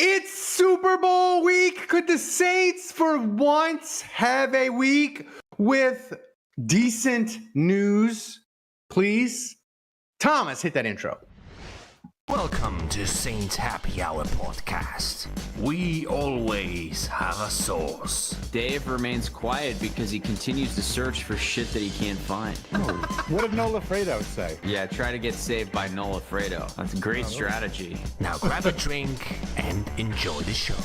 It's Super Bowl week. Could the Saints for once have a week with decent news, please? Thomas, hit that intro. Welcome to Saints Happy Hour Podcast. We always have a source. Dave remains quiet because he continues to search for shit that he can't find. Oh, what did NOLA say? Yeah, try to get saved by NOLA. That's a great strategy. Now grab a drink and enjoy the show.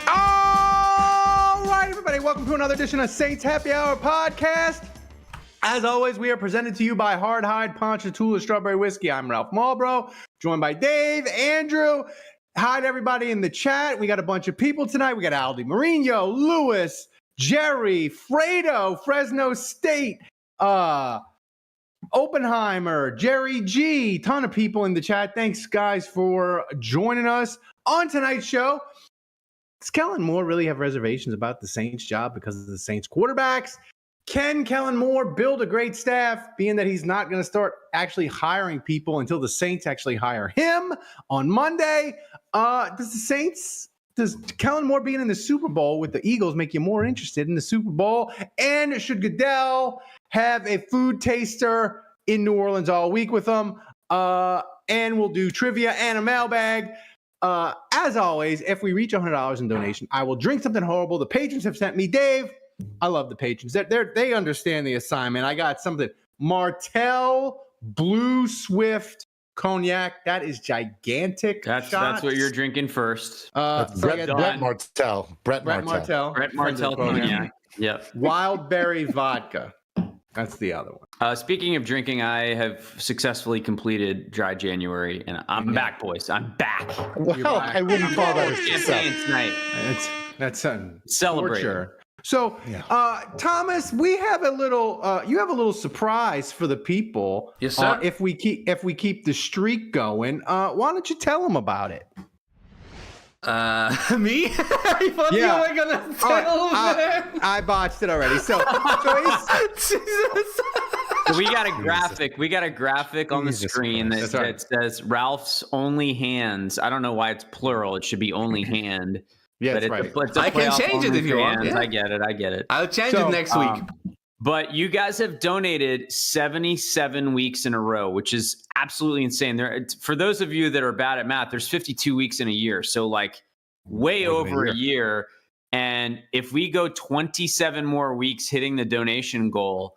All right, everybody, welcome to another edition of Saints Happy Hour Podcast. As always, we are presented to you by Hard Hide, Ponchatoula, Strawberry Whiskey. I'm Ralph Marlboro, joined by Dave, Andrew. Hi to everybody in the chat. We got a bunch of people tonight. We got Aldi Marino, Lewis, Jerry, Fredo, Fresno State, Oppenheimer, Jerry G. Ton of people in the chat. Thanks, guys, for joining us on tonight's show. Does Kellen Moore really have reservations about the Saints job because of the Saints quarterbacks? Can Kellen Moore build a great staff, being that he's not going to start actually hiring people until the Saints actually hire him on Monday? Does Kellen Moore being in the Super Bowl with the Eagles make you more interested in the Super Bowl? And should Goodell have a food taster in New Orleans all week with them? And we'll do trivia and a mailbag. As always, if we reach $100 in donation, I will drink something horrible the patrons have sent me. Dave, I love the patrons. They understand the assignment. I got something. Martell Blue Swift Cognac. That is gigantic. That's what you're drinking first. Brett Martell. Brett Martell Cognac. Yep. Wildberry Vodka. That's the other one. Speaking of drinking, I have successfully completed dry January, and I'm back, boys. I'm back. Well, back. I wouldn't call that a Champagne tonight. That's Celebrate. Torture. So, Thomas, we have a little. You have a little surprise for the people. Yes, sir. If we keep the streak going, why don't you tell them about it? Me? What am I gonna tell them? I botched it already. So Jesus. We got a graphic. We got a graphic on the screen that says Ralph's OnlyHands. I don't know why it's plural. It should be OnlyHand. Yeah, that's right. I can change it if you want. Yeah. I get it. I'll change it next week. But you guys have donated 77 weeks in a row, which is absolutely insane. For those of you that are bad at math, there's 52 weeks in a year. So like way over a year. And if we go 27 more weeks hitting the donation goal,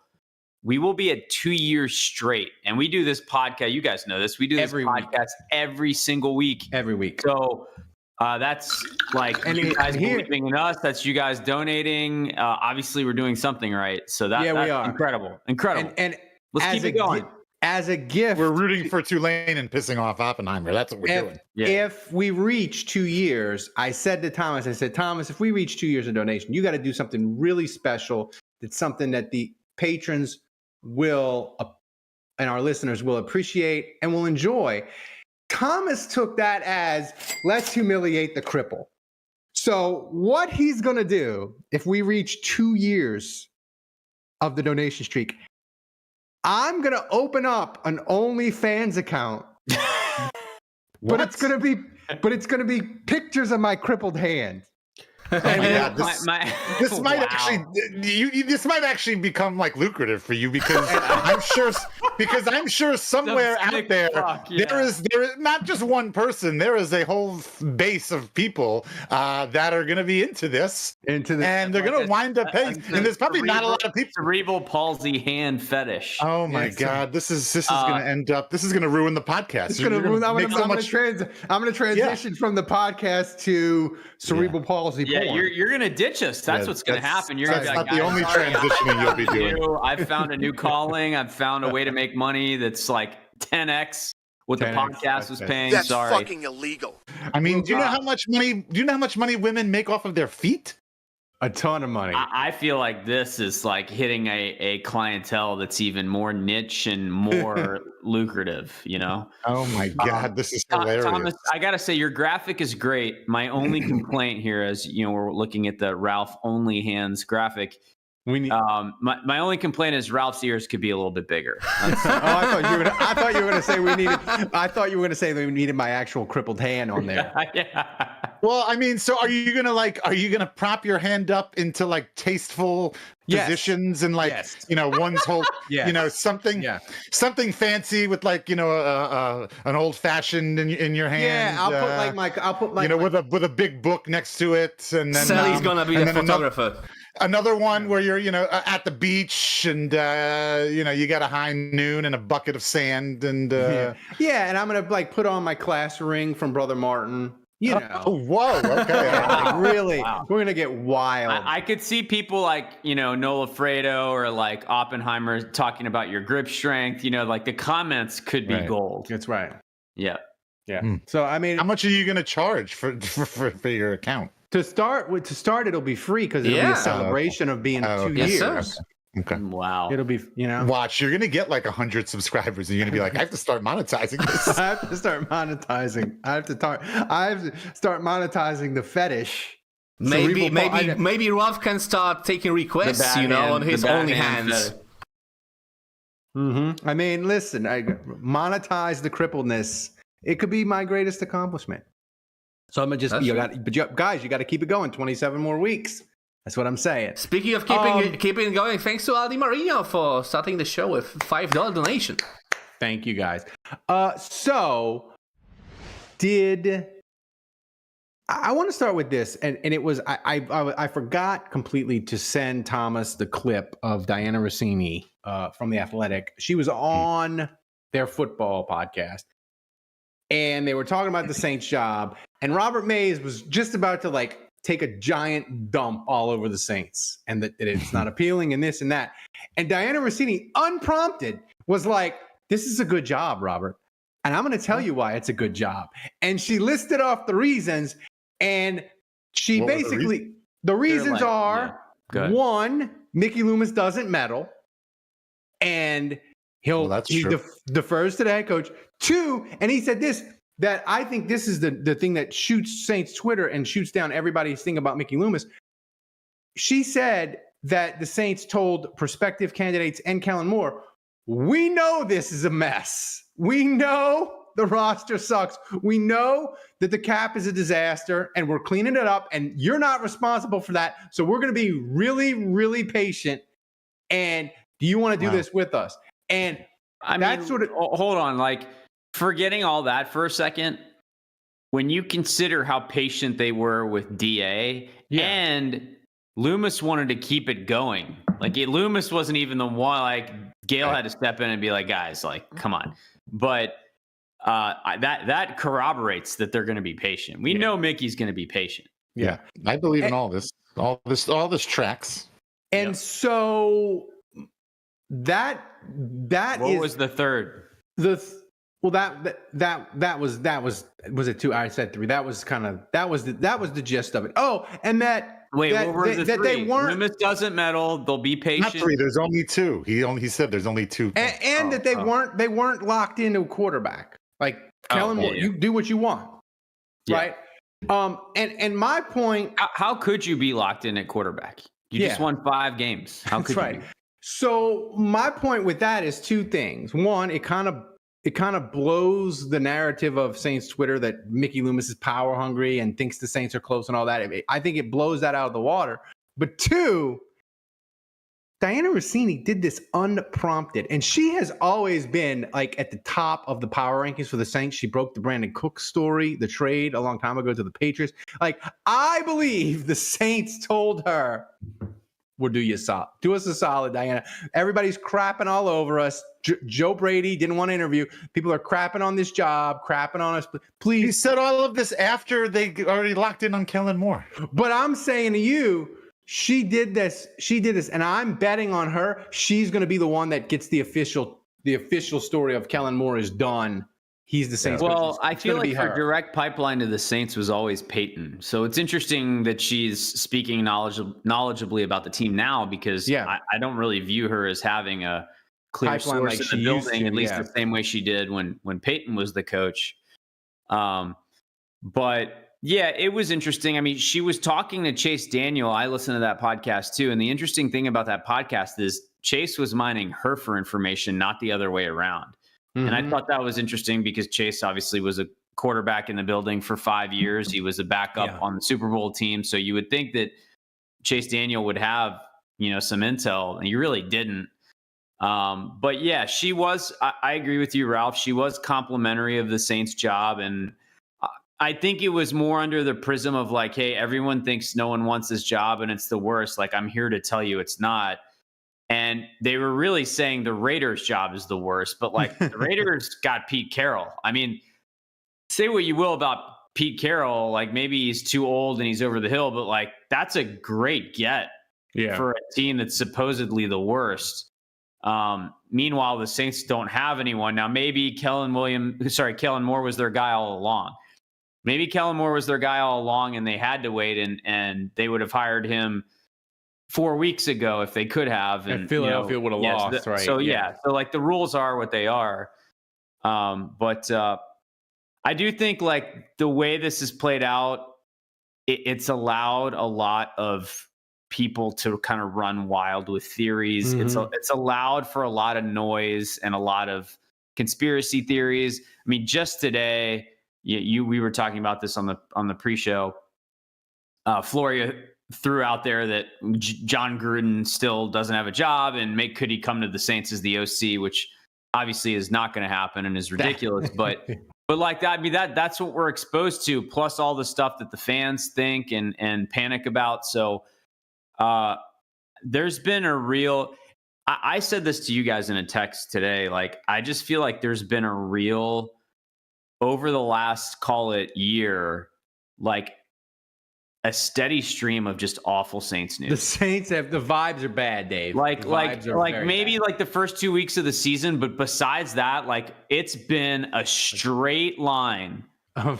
we will be at 2 years straight. And we do this podcast. You guys know this. We do this podcast every single week. Every week. So that's like you guys believing in us. That's you guys donating. Obviously, we're doing something right. So that's we are. Incredible. And let's keep it going. As a gift, we're rooting for Tulane and pissing off Oppenheimer. That's what we're doing. Yeah. If we reach 2 years, I said to Thomas, Thomas, if we reach 2 years of donation, you got to do something really special. It's something that the patrons will and our listeners will appreciate and will enjoy. Thomas took that as, let's humiliate the cripple. So what he's going to do if we reach 2 years of the donation streak, I'm going to open up an OnlyFans account. But it's going to be pictures of my crippled hand. Oh my God, this might actually become like lucrative for you because I'm sure somewhere out there there is not just one person, there is a whole base of people that are going to be into this, and they're going to wind up paying. And there's probably not a lot of people. Cerebral palsy hand fetish. Oh my God, this is going to end up. This is going to ruin the podcast. It's going to ruin. I'm going to transition from the podcast to cerebral palsy. Yeah, you're going to ditch us. That's what's going to happen. You're going to be like, not the only transitioning you'll be doing. I've found a new calling. I've found a way to make money that's like 10x what the podcast was paying. That's fucking illegal. I mean, do you know how much money women make off of their feet? A ton of money. I feel like this is like hitting a clientele that's even more niche and more lucrative, you know? Oh my God, this is hilarious. Thomas, I got to say, your graphic is great. My only complaint here is, we're looking at the Ralph OnlyHands graphic. My only complaint is Ralph's ears could be a little bit bigger. I thought you were gonna say we needed. I thought you were gonna say that we needed my actual crippled hand on there. Yeah. Well, I mean, so are you gonna prop your hand up into like tasteful positions and like one's whole something fancy with like an old fashioned in your hand. Yeah, I'll put my with a big book next to it, and then Sally's gonna be the photographer. Another one where you're at the beach and you got a high noon and a bucket of sand and and I'm gonna like put on my class ring from Brother Martin. Oh, whoa, okay. Really, we're gonna get wild. I could see people like Nola Fredo or like Oppenheimer talking about your grip strength. Like the comments could be gold. That's right. Yeah. So I mean, how much are you gonna charge for your account? To start, it'll be free because it'll be a celebration of being 2 years. Sir. Okay. Wow. It'll be, Watch, you're going to get like 100 subscribers and you're going to be like, I have to start monetizing this. I have to start monetizing. I have to start monetizing the fetish. Maybe Ralph can start taking requests, on his OnlyHands. I mean, listen, I monetize the crippledness. It could be my greatest accomplishment. So I'm gonna just, guys, you got to keep it going. 27 more weeks. That's what I'm saying. Speaking of keeping it going, thanks to Aldi Marino for starting the show with $5 donation. Thank you, guys. So I want to start with this, and it was I forgot completely to send Thomas the clip of Diana Rossini from The Athletic. She was on their football podcast, and they were talking about the Saints job, and Robert Mays was just about to like take a giant dump all over the Saints and that it's not appealing and this and that. And Diana Rossini, unprompted, was like, this is a good job, Robert. And I'm going to tell you why it's a good job. And she listed off the reasons. And she basically, the reasons are, one, Mickey Loomis doesn't meddle. And he defers to the head coach. Two, and he said this, that I think this is the thing that shoots Saints Twitter and shoots down everybody's thing about Mickey Loomis. She said that the Saints told prospective candidates and Kellen Moore, we know this is a mess. We know the roster sucks. We know that the cap is a disaster and we're cleaning it up and you're not responsible for that. So we're going to be really, really patient. And do you want to do this with us? And hold on, like, forgetting all that for a second, when you consider how patient they were with DA and Loomis wanted to keep it going. Like Loomis wasn't even the one, like Gail had to step in and be like, guys, like, come on. But that corroborates that they're going to be patient. We know Mickey's going to be patient. Yeah. I believe in all this tracks. And so that what was the third? That was it two? I said three. That was the gist of it. Oh, and what were the three? They weren't. Loomis doesn't meddle. They'll be patient. Not three. There's only two. He said there's only two. And that they weren't locked into a quarterback. Like Kellen Moore, you do what you want, right? And my point. How could you be locked in at quarterback? You just won 5 games. How could you be? So my point with that is two things. One, it kind of blows the narrative of Saints Twitter that Mickey Loomis is power hungry and thinks the Saints are close and all that. I think it blows that out of the water. But two, Diana Rossini did this unprompted, and she has always been like at the top of the power rankings for the Saints. She broke the Brandon Cook story, the trade a long time ago to the Patriots. Like, I believe the Saints told her, we'll do you a solid. Do us a solid, Diana. Everybody's crapping all over us. Joe Brady didn't want to interview. People are crapping on this job, crapping on us. Please. He said all of this after they already locked in on Kellen Moore. But I'm saying to you, she did this, and I'm betting on her. She's going to be the one that gets the official story of Kellen Moore is done. He's the Saints. Well, I feel like her direct pipeline to the Saints was always Peyton. So it's interesting that she's speaking knowledgeably about the team now, because I don't really view her as having a clear pipeline source like in the building, at least the same way she did when Peyton was the coach. But Yeah, it was interesting. I mean, she was talking to Chase Daniel. I listened to that podcast too. And the interesting thing about that podcast is Chase was mining her for information, not the other way around. And I thought that was interesting because Chase obviously was a quarterback in the building for 5 years. He was a backup on the Super Bowl team. So you would think that Chase Daniel would have, some intel, and you really didn't. But yeah, she was, I agree with you, Ralph. She was complimentary of the Saints job. And I think it was more under the prism of like, hey, everyone thinks no one wants this job and it's the worst. Like, I'm here to tell you it's not. And they were really saying the Raiders job is the worst, but like the Raiders got Pete Carroll. I mean, say what you will about Pete Carroll, like maybe he's too old and he's over the hill, but like that's a great get for a team that's supposedly the worst. Meanwhile, the Saints don't have anyone. Now, maybe Kellen Moore was their guy all along. Maybe Kellen Moore was their guy all along and they had to wait and they would have hired him 4 weeks ago if they could have. And Philadelphia would have lost, right? So, so like the rules are what they are. But I do think like the way this is played out, it's allowed a lot of people to kind of run wild with theories. It's allowed for a lot of noise and a lot of conspiracy theories. I mean, just today, we were talking about this on the pre-show. Floria threw out there that John Gruden still doesn't have a job, and could he come to the Saints as the OC, which obviously is not going to happen and is ridiculous. but like that, I mean that's what we're exposed to. Plus all the stuff that the fans think and panic about. So there's been a real. I said this to you guys in a text today. Like I just feel like there's been a real. Over the last, call it year, like a steady stream of just awful Saints news. The Saints the vibes are bad, Dave. Like maybe bad. Like the first 2 weeks of the season, but besides that, like it's been a straight line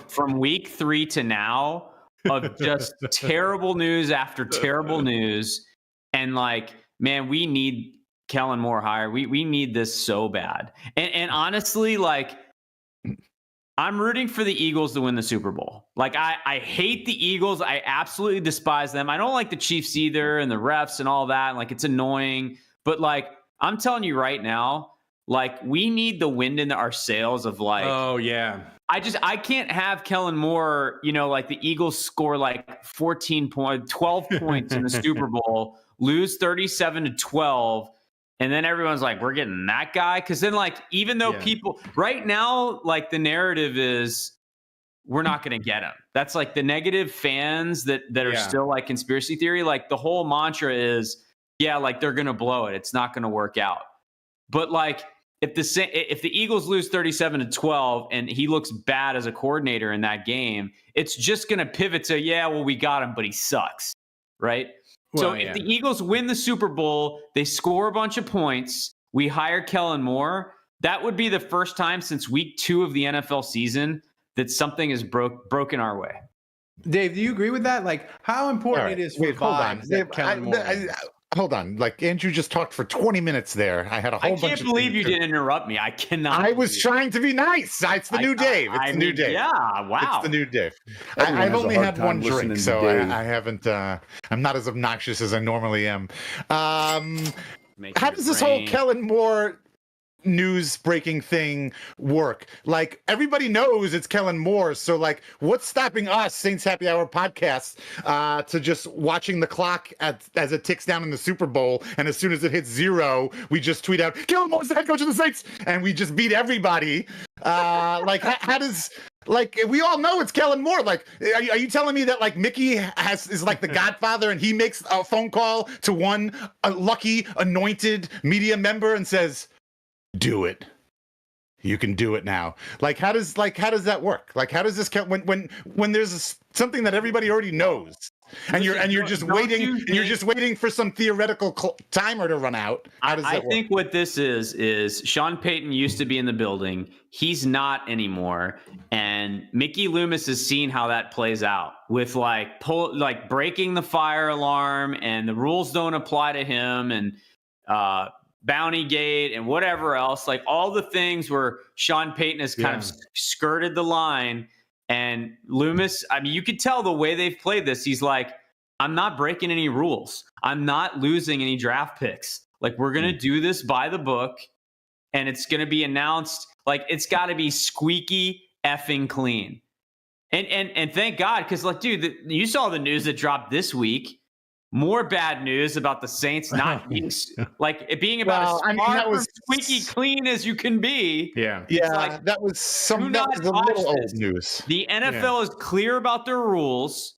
from week 3 to now of just terrible news after terrible news. And like, man, we need Kellen Moore hired. We need this so bad. And honestly, like, I'm rooting for the Eagles to win the Super Bowl. Like, I hate the Eagles. I absolutely despise them. I don't like the Chiefs either and the refs and all that. And like, it's annoying. But like, I'm telling you right now, like, we need the wind in our sails of like, oh, yeah. I can't have Kellen Moore, like the Eagles score like 12 points in the Super Bowl, lose 37-12. And then everyone's like, we're getting that guy. Cause then like, even though people right now, like the narrative is we're not going to get him. That's like the negative fans that are still like conspiracy theory. Like the whole mantra is, like they're going to blow it. It's not going to work out. But like if the Eagles lose 37-12 and he looks bad as a coordinator in that game, it's just going to pivot to, well, we got him, but he sucks. Right. So if the Eagles win the Super Bowl, they score a bunch of points, we hire Kellen Moore, that would be the first time since week 2 of the NFL season that something is broken our way. Dave, do you agree with that? Like how important it is for vibes that Kellen Moore... Hold on. Like Andrew just talked for 20 minutes there. I had a whole bunch of... I can't believe you didn't interrupt me. I cannot. I was trying to be nice. It's the new Dave. It's the new Dave. Yeah, wow. It's the new Dave. I've only had one drink, so I haven't... I'm not as obnoxious as I normally am. How does this whole Kellen Moore news breaking thing work? Like everybody knows it's Kellen Moore, so like what's stopping us Saints Happy Hour podcast to just watching the clock as it ticks down in the Super Bowl, and as soon as it hits 0 we just tweet out Kellen Moore's the head coach of the Saints and we just beat everybody? Like how does, like, we all know it's Kellen Moore. Like, are you telling me that like Mickey is like the Godfather and he makes a phone call to one lucky anointed media member and says, do it. You can do it now. Like, how does that work? Like, how does this when there's something that everybody already knows, and you're just waiting for some theoretical timer to run out? How does that work? I think what this is Sean Payton used to be in the building. He's not anymore, and Mickey Loomis has seen how that plays out with like breaking the fire alarm, and the rules don't apply to him, and Bounty Gate and whatever else, like all the things where Sean Payton has kind of skirted the line, And Loomis, I mean, you could tell the way they've played this. He's like, I'm not breaking any rules. I'm not losing any draft picks. Like, we're going to do this by the book, and it's going to be announced. Like, it's got to be squeaky effing clean. And thank God, because, like, dude, you saw the news that dropped this week. More bad news about the Saints not being like it being about as far from squeaky clean as you can be. Yeah, like, that was a little old news. The NFL is clear about their rules.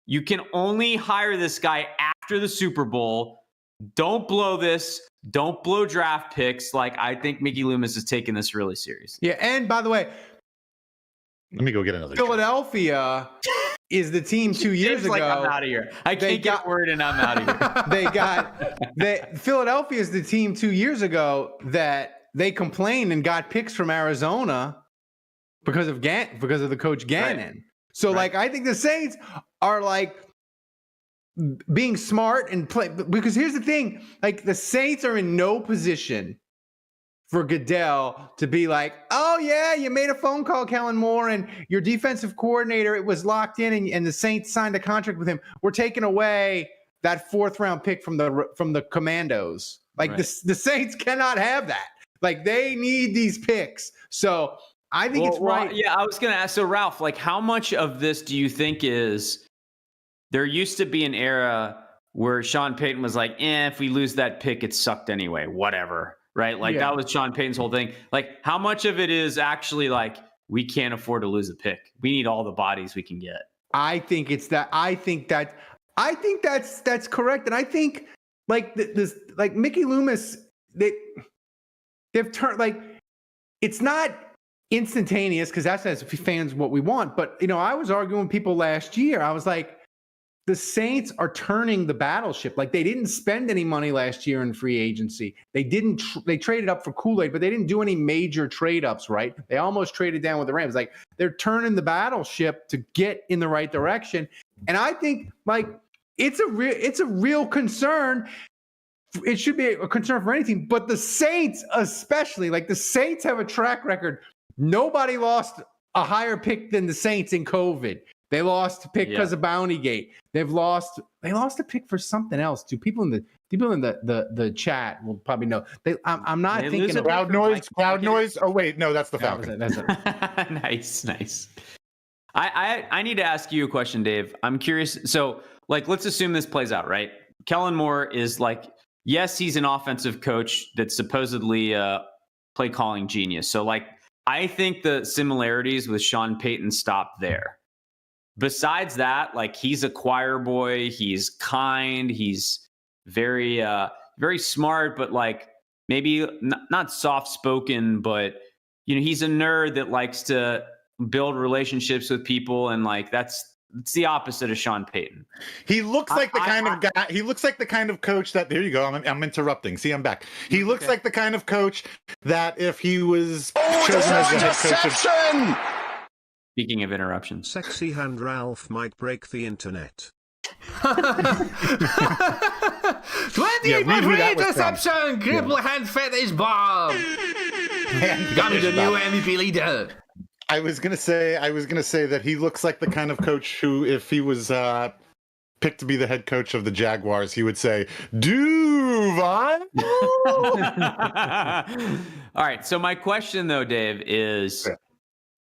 You can only hire this guy after the Super Bowl. Don't blow this. Don't blow draft picks. Like, I think Mickey Loomis is taking this really serious. Yeah, and by the way, let me go get another. Philadelphia is the team 2 years ago. Like, I'm out of here. I can't get a word and I'm out of here. Philadelphia is the team 2 years ago that they complained and got picks from Arizona because of the coach Gannon. Right. So like, I think the Saints are like being smart and play, because here's the thing, like the Saints are in no position for Goodell to be like, oh yeah, you made a phone call, Kellen Moore, and your defensive coordinator, it was locked in, and the Saints signed a contract with him. We're taking away that 4th round pick from the Commandos. Like the Saints cannot have that. Like, they need these picks. So I think it's right. Yeah, I was going to ask. So Ralph, like, how much of this do you think is there used to be an era where Sean Payton was like, if we lose that pick, it sucked anyway, whatever. Right? Like, that was Sean Payton's whole thing. Like, how much of it is actually like, we can't afford to lose a pick. We need all the bodies we can get. I think it's that. I think that's correct. And I think like this, like Mickey Loomis, they've turned, like, it's not instantaneous, because that's, as fans, what we want. But, you know, I was arguing with people last year. I was like, the Saints are turning the battleship. Like, they didn't spend any money last year in free agency. They didn't. They traded up for Kool-Aid, but they didn't do any major trade-ups, right? They almost traded down with the Rams. Like, they're turning the battleship to get in the right direction. And I think, like, it's a real concern. It should be a concern for any team, but the Saints especially. Like, the Saints have a track record. Nobody lost a higher pick than the Saints in COVID. They lost a pick because of Bountygate. They lost a pick for something else. Do people in the chat will probably know. I'm not thinking of crowd noise. Oh wait, no, that's the Falcon. That's it. Nice. I need to ask you a question, Dave. I'm curious. So, like, let's assume this plays out, right? Kellen Moore is like, yes, he's an offensive coach that's supposedly a play calling genius. So, like, I think the similarities with Sean Payton stop there. Besides that, like, he's a choir boy. He's kind. He's very, very smart, but like maybe not soft spoken, but, you know, he's a nerd that likes to build relationships with people. And like, it's the opposite of Sean Payton. He looks like the kind of guy. He looks like the kind of coach that. There you go. I'm interrupting. See, I'm back. He looks like the kind of coach that if he was chosen as the head coach. Speaking of interruptions, sexy hand Ralph might break the internet. 20 interception, cripple hand fetish Bob. Got me the new MVP leader. I was gonna say that he looks like the kind of coach who, if he was picked to be the head coach of the Jaguars, he would say, Duval. All right. So my question, though, Dave, is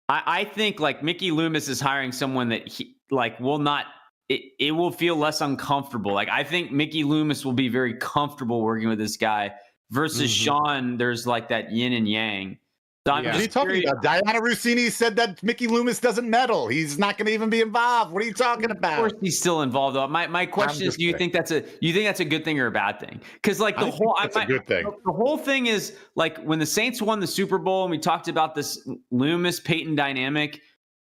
I think like Mickey Loomis is hiring someone that he like will not. It will feel less uncomfortable. Like, I think Mickey Loomis will be very comfortable working with this guy versus Sean. There's like that yin and yang. So what are you talking about? Diana Rossini said that Mickey Loomis doesn't meddle. He's not going to even be involved. What are you talking about? Of course, he's still involved. Though. My question is, do you think that's a good thing or a bad thing? Because like that's a good thing. The whole thing is like when the Saints won the Super Bowl and we talked about this Loomis Payton dynamic,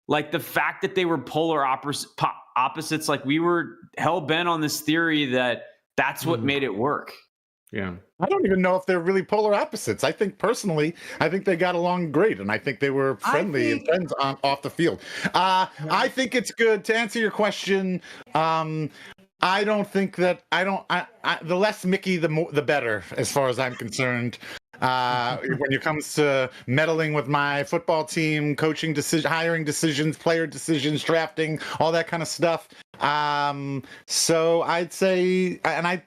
like the fact that they were polar opposites, like we were hell bent on this theory that that's what made it work. Yeah. I don't even know if they're really polar opposites. I think personally, they got along great, and I think they were friendly and friends off the field. I think it's good. To answer your question, I don't think that the less Mickey, the better, as far as I'm concerned. When it comes to meddling with my football team, coaching decision, hiring decisions, player decisions, drafting, all that kind of stuff. So I'd say, and I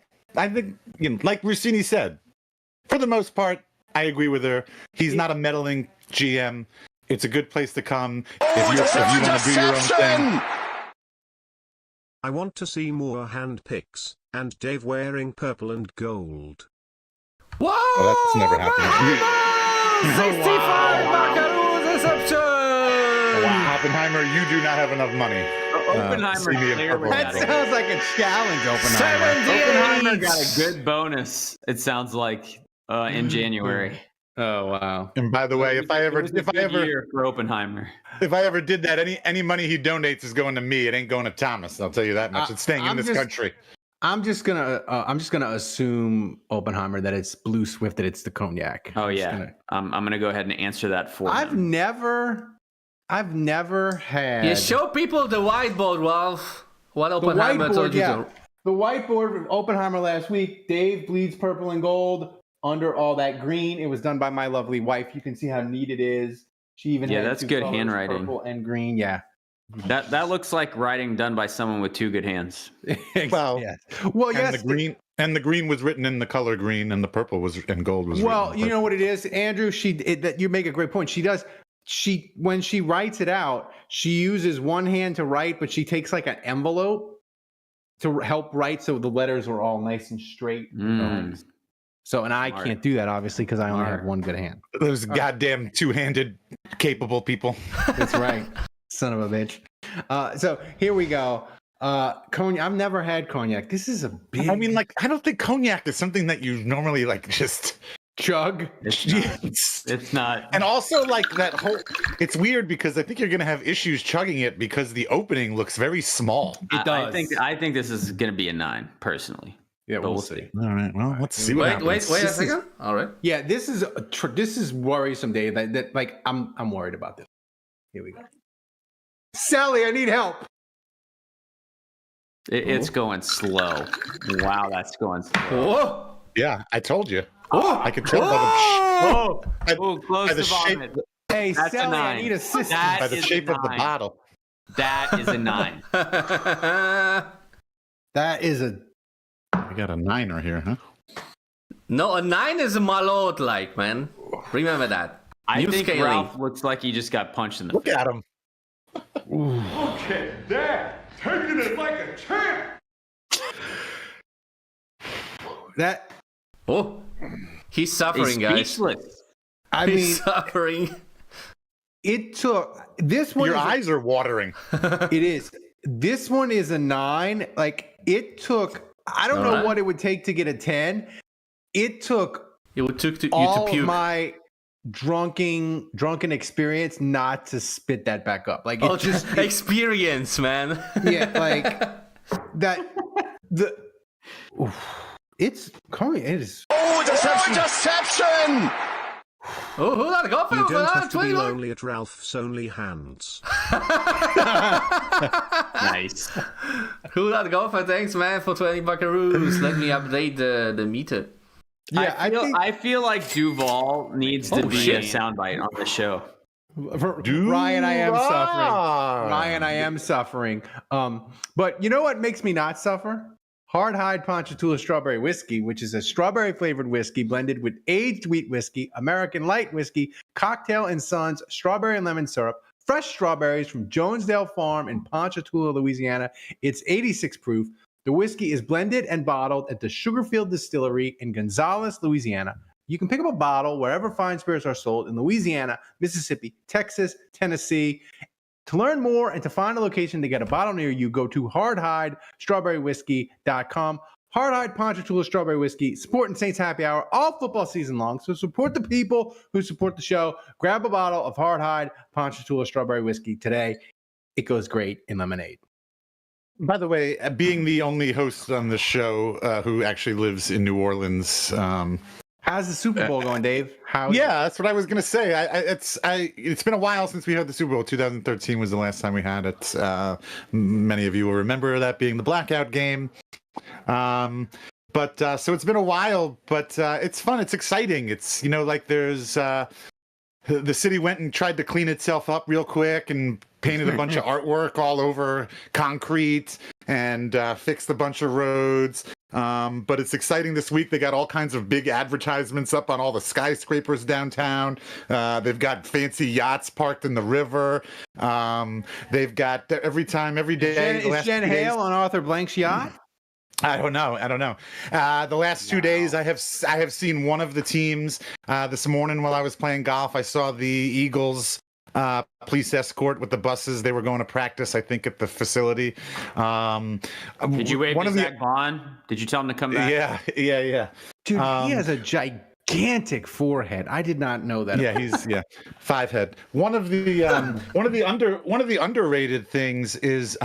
think, like Rossini said, for the most part, I agree with her. He's not a meddling GM. It's a good place to come if you want to do your own thing. I want to see more hand picks, and Dave wearing purple and gold. Whoa! Oh, that's never happened. 65 Buckaroos reception! Wow, Oppenheimer, you do not have enough money. Oppenheimer clearly That sounds like a challenge, Oppenheimer got a good bonus. It sounds like in January. Oh wow! And by the way, if I ever for Oppenheimer, if I ever did that, any money he donates is going to me. It ain't going to Thomas. I'll tell you that much. It's staying in this country. I'm just gonna assume Oppenheimer that it's Blue Swift, that it's the cognac. Oh yeah, I'm gonna go ahead and answer that for I've him. never had. You show people the whiteboard, Ralph. What Oppenheimer told you to. The whiteboard of Oppenheimer last week. Dave bleeds purple and gold under all that green. It was done by my lovely wife. You can see how neat it is. She even had that's two good colors, handwriting. purple and green. Yeah. That looks like writing done by someone with two good hands. Well, yes. Well, yes. The green was written in the color green, and the purple was and gold was. Well, you know what it is, Andrew. That you make a great point. When she writes it out, she uses one hand to write, but she takes like an envelope to help write, so the letters are all nice and straight. So, and I can't do that obviously because I only have one good hand. Those goddamn two-handed, capable people. That's right. Son of a bitch. So here we go. Cognac. I've never had cognac. This is a big. I mean, like, I don't think cognac is something that you normally like just chug. It's not. And also, like, that whole. It's weird because I think you're gonna have issues chugging it because the opening looks very small. It does. I think this is gonna be a 9 personally. Yeah, we'll see. All right. Well, let's see. Wait a second. All right. Yeah, this is worrisome, Dave. That like I'm worried about this. Here we go. Sally, I need help. It's going slow. Wow, that's going slow. Whoa. Yeah, I told you. Oh, I could tell by Close to vomit. Hey, That's Sally, a 9. I need assistance. That by the is shape a of the 9. bottle. That is a 9. That is a. I got a 9er here, huh? No, a 9 is a malot, like, man. Remember that. I New think scaling. Ralph looks like he just got punched in the Look face. at him. Look at that! Taking it like a champ! That. Oh, he's suffering, He's guys. speechless. I mean, He's suffering. it took this one. Your eyes are watering. It is. This one is a 9. Like it took. I don't know what it would take to get a 10. It took. It would took you all to puke. my drunken experience not to spit that back up. Like it just experience, man. yeah, like that. It's coming. It is. Oh, deception! Oh, who let it go? You don't have to be lonely at Ralph's OnlyHands. Nice. Who let it go for? Thanks, man, for 20 buckaroos. Let me update the meter. Yeah, I feel like Duval needs to be a soundbite on the show. Ryan, I am suffering. Ryan, I am suffering. But you know what makes me not suffer? Hard Hide Ponchatoula Strawberry Whiskey, which is a strawberry flavored whiskey blended with aged wheat whiskey, American light whiskey, Cocktail and Sons, strawberry and lemon syrup, fresh strawberries from Jonesdale Farm in Ponchatoula, Louisiana. It's 86 proof. The whiskey is blended and bottled at the Sugarfield Distillery in Gonzales, Louisiana. You can pick up a bottle wherever fine spirits are sold in Louisiana, Mississippi, Texas, Tennessee. To learn more and to find a location to get a bottle near you, go to hardhidestrawberrywhiskey.com. Hard Hide Ponchatoula Strawberry Whiskey, supporting Saints Happy Hour all football season long. So support the people who support the show. Grab a bottle of Hard Hide Ponchatoula Strawberry Whiskey today. It goes great in lemonade. By the way, being the only host on the show who actually lives in New Orleans, how's the Super Bowl going, Dave? That's what I was gonna say. It's been a while since we had the Super Bowl. 2013 was the last time we had it. Many of you will remember that being the blackout game. But so it's been a while, but it's fun. It's exciting. It's, like there's the city went and tried to clean itself up real quick and painted a bunch of artwork all over concrete and fixed a bunch of roads. But it's exciting this week. They got all kinds of big advertisements up on all the skyscrapers downtown. They've got fancy yachts parked in the river. They've got every day. Is Jen Hale on Arthur Blank's yacht? I don't know. The last 2 days, I have seen one of the teams. This morning while I was playing golf, I saw the Eagles police escort with the buses. They were going to practice, I think, at the facility. Did you wave to Zach Bond? Did you tell him to come back? Yeah. Dude, he has a gigantic forehead. I did not know that. Yeah, he's 5 head. One of the underrated things is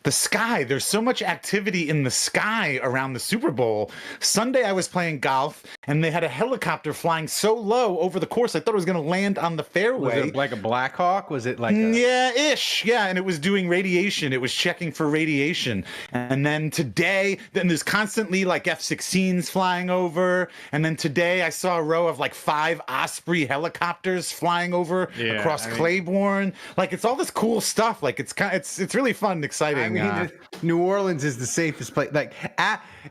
the sky. There's so much activity in the sky around the Super Bowl. Sunday, I was playing golf, and they had a helicopter flying so low over the course, I thought it was going to land on the fairway. Was it like a Black Hawk? Was it like and it was doing radiation. It was checking for radiation. And then today, there's constantly like F-16s flying over. And then today, I saw a row of like 5 Osprey helicopters flying over across Claiborne. Like, it's all this cool stuff. Like, it's really fun and exciting. New Orleans is the safest place. Like,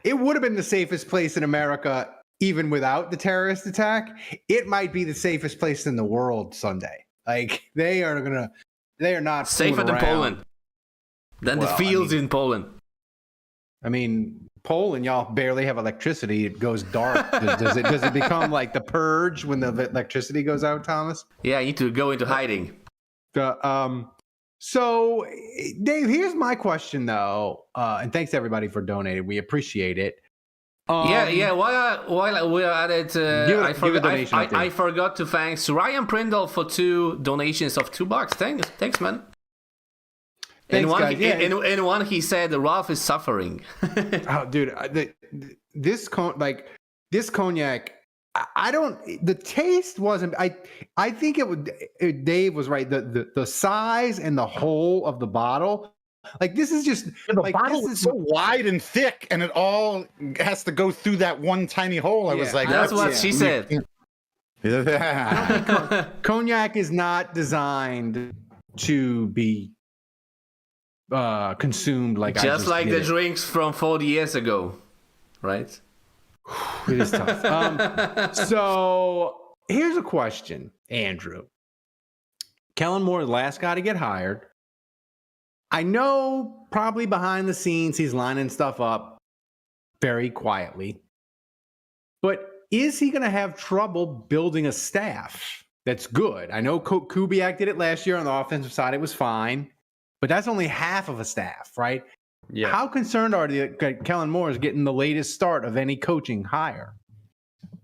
it would have been the safest place in America even without the terrorist attack. It might be the safest place in the world Sunday. Like, they are not safer than Poland. Than the fields in Poland. I mean, Poland, y'all barely have electricity. It goes dark. Does it become like the purge when the electricity goes out, Thomas? Yeah, you need to go into hiding. So, Dave, here's my question, though, and thanks everybody for donating. We appreciate it. While we are at it, I forgot to thank Ryan Prindle for 2 donations of $2. Thanks, man. In one, he said Ralph is suffering. Oh, dude, this cognac. The taste wasn't. I think it would. Dave was right. The size and the hole of the bottle. Like, this is just the bottle is so wide and thick, and it all has to go through that one tiny hole. I was like, that's what she said. Cognac is not designed to be consumed like just like the drinks from 40 years ago, right? It is tough. So here's a question, Andrew. Kellen Moore, the last guy to get hired. I know probably behind the scenes he's lining stuff up very quietly. But is he going to have trouble building a staff that's good? I know Kubiak did it last year on the offensive side. It was fine. But that's only half of a staff, right? Yeah. How concerned are you that Kellen Moore is getting the latest start of any coaching hire?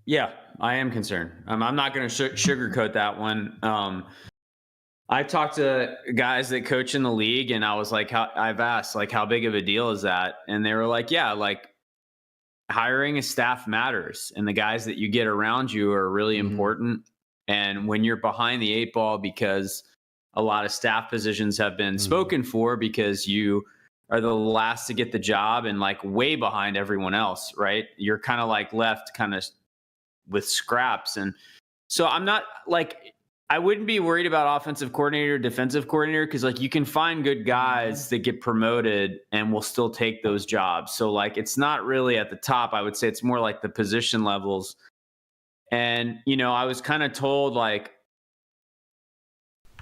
Yeah, I am concerned. I'm not going to sugarcoat that one. I talked to guys that coach in the league, and I was like, I've asked, like, how big of a deal is that? And they were like, yeah, like, hiring a staff matters, and the guys that you get around you are really important. And when you're behind the 8 ball, because a lot of staff positions have been spoken for, because you are the last to get the job and like way behind everyone else, right? You're kind of like left kind of with scraps. And so I'm not like, I wouldn't be worried about offensive coordinator, defensive coordinator, because like you can find good guys that get promoted and will still take those jobs. So like, it's not really at the top. I would say it's more like the position levels. And, you know, I was kind of told like,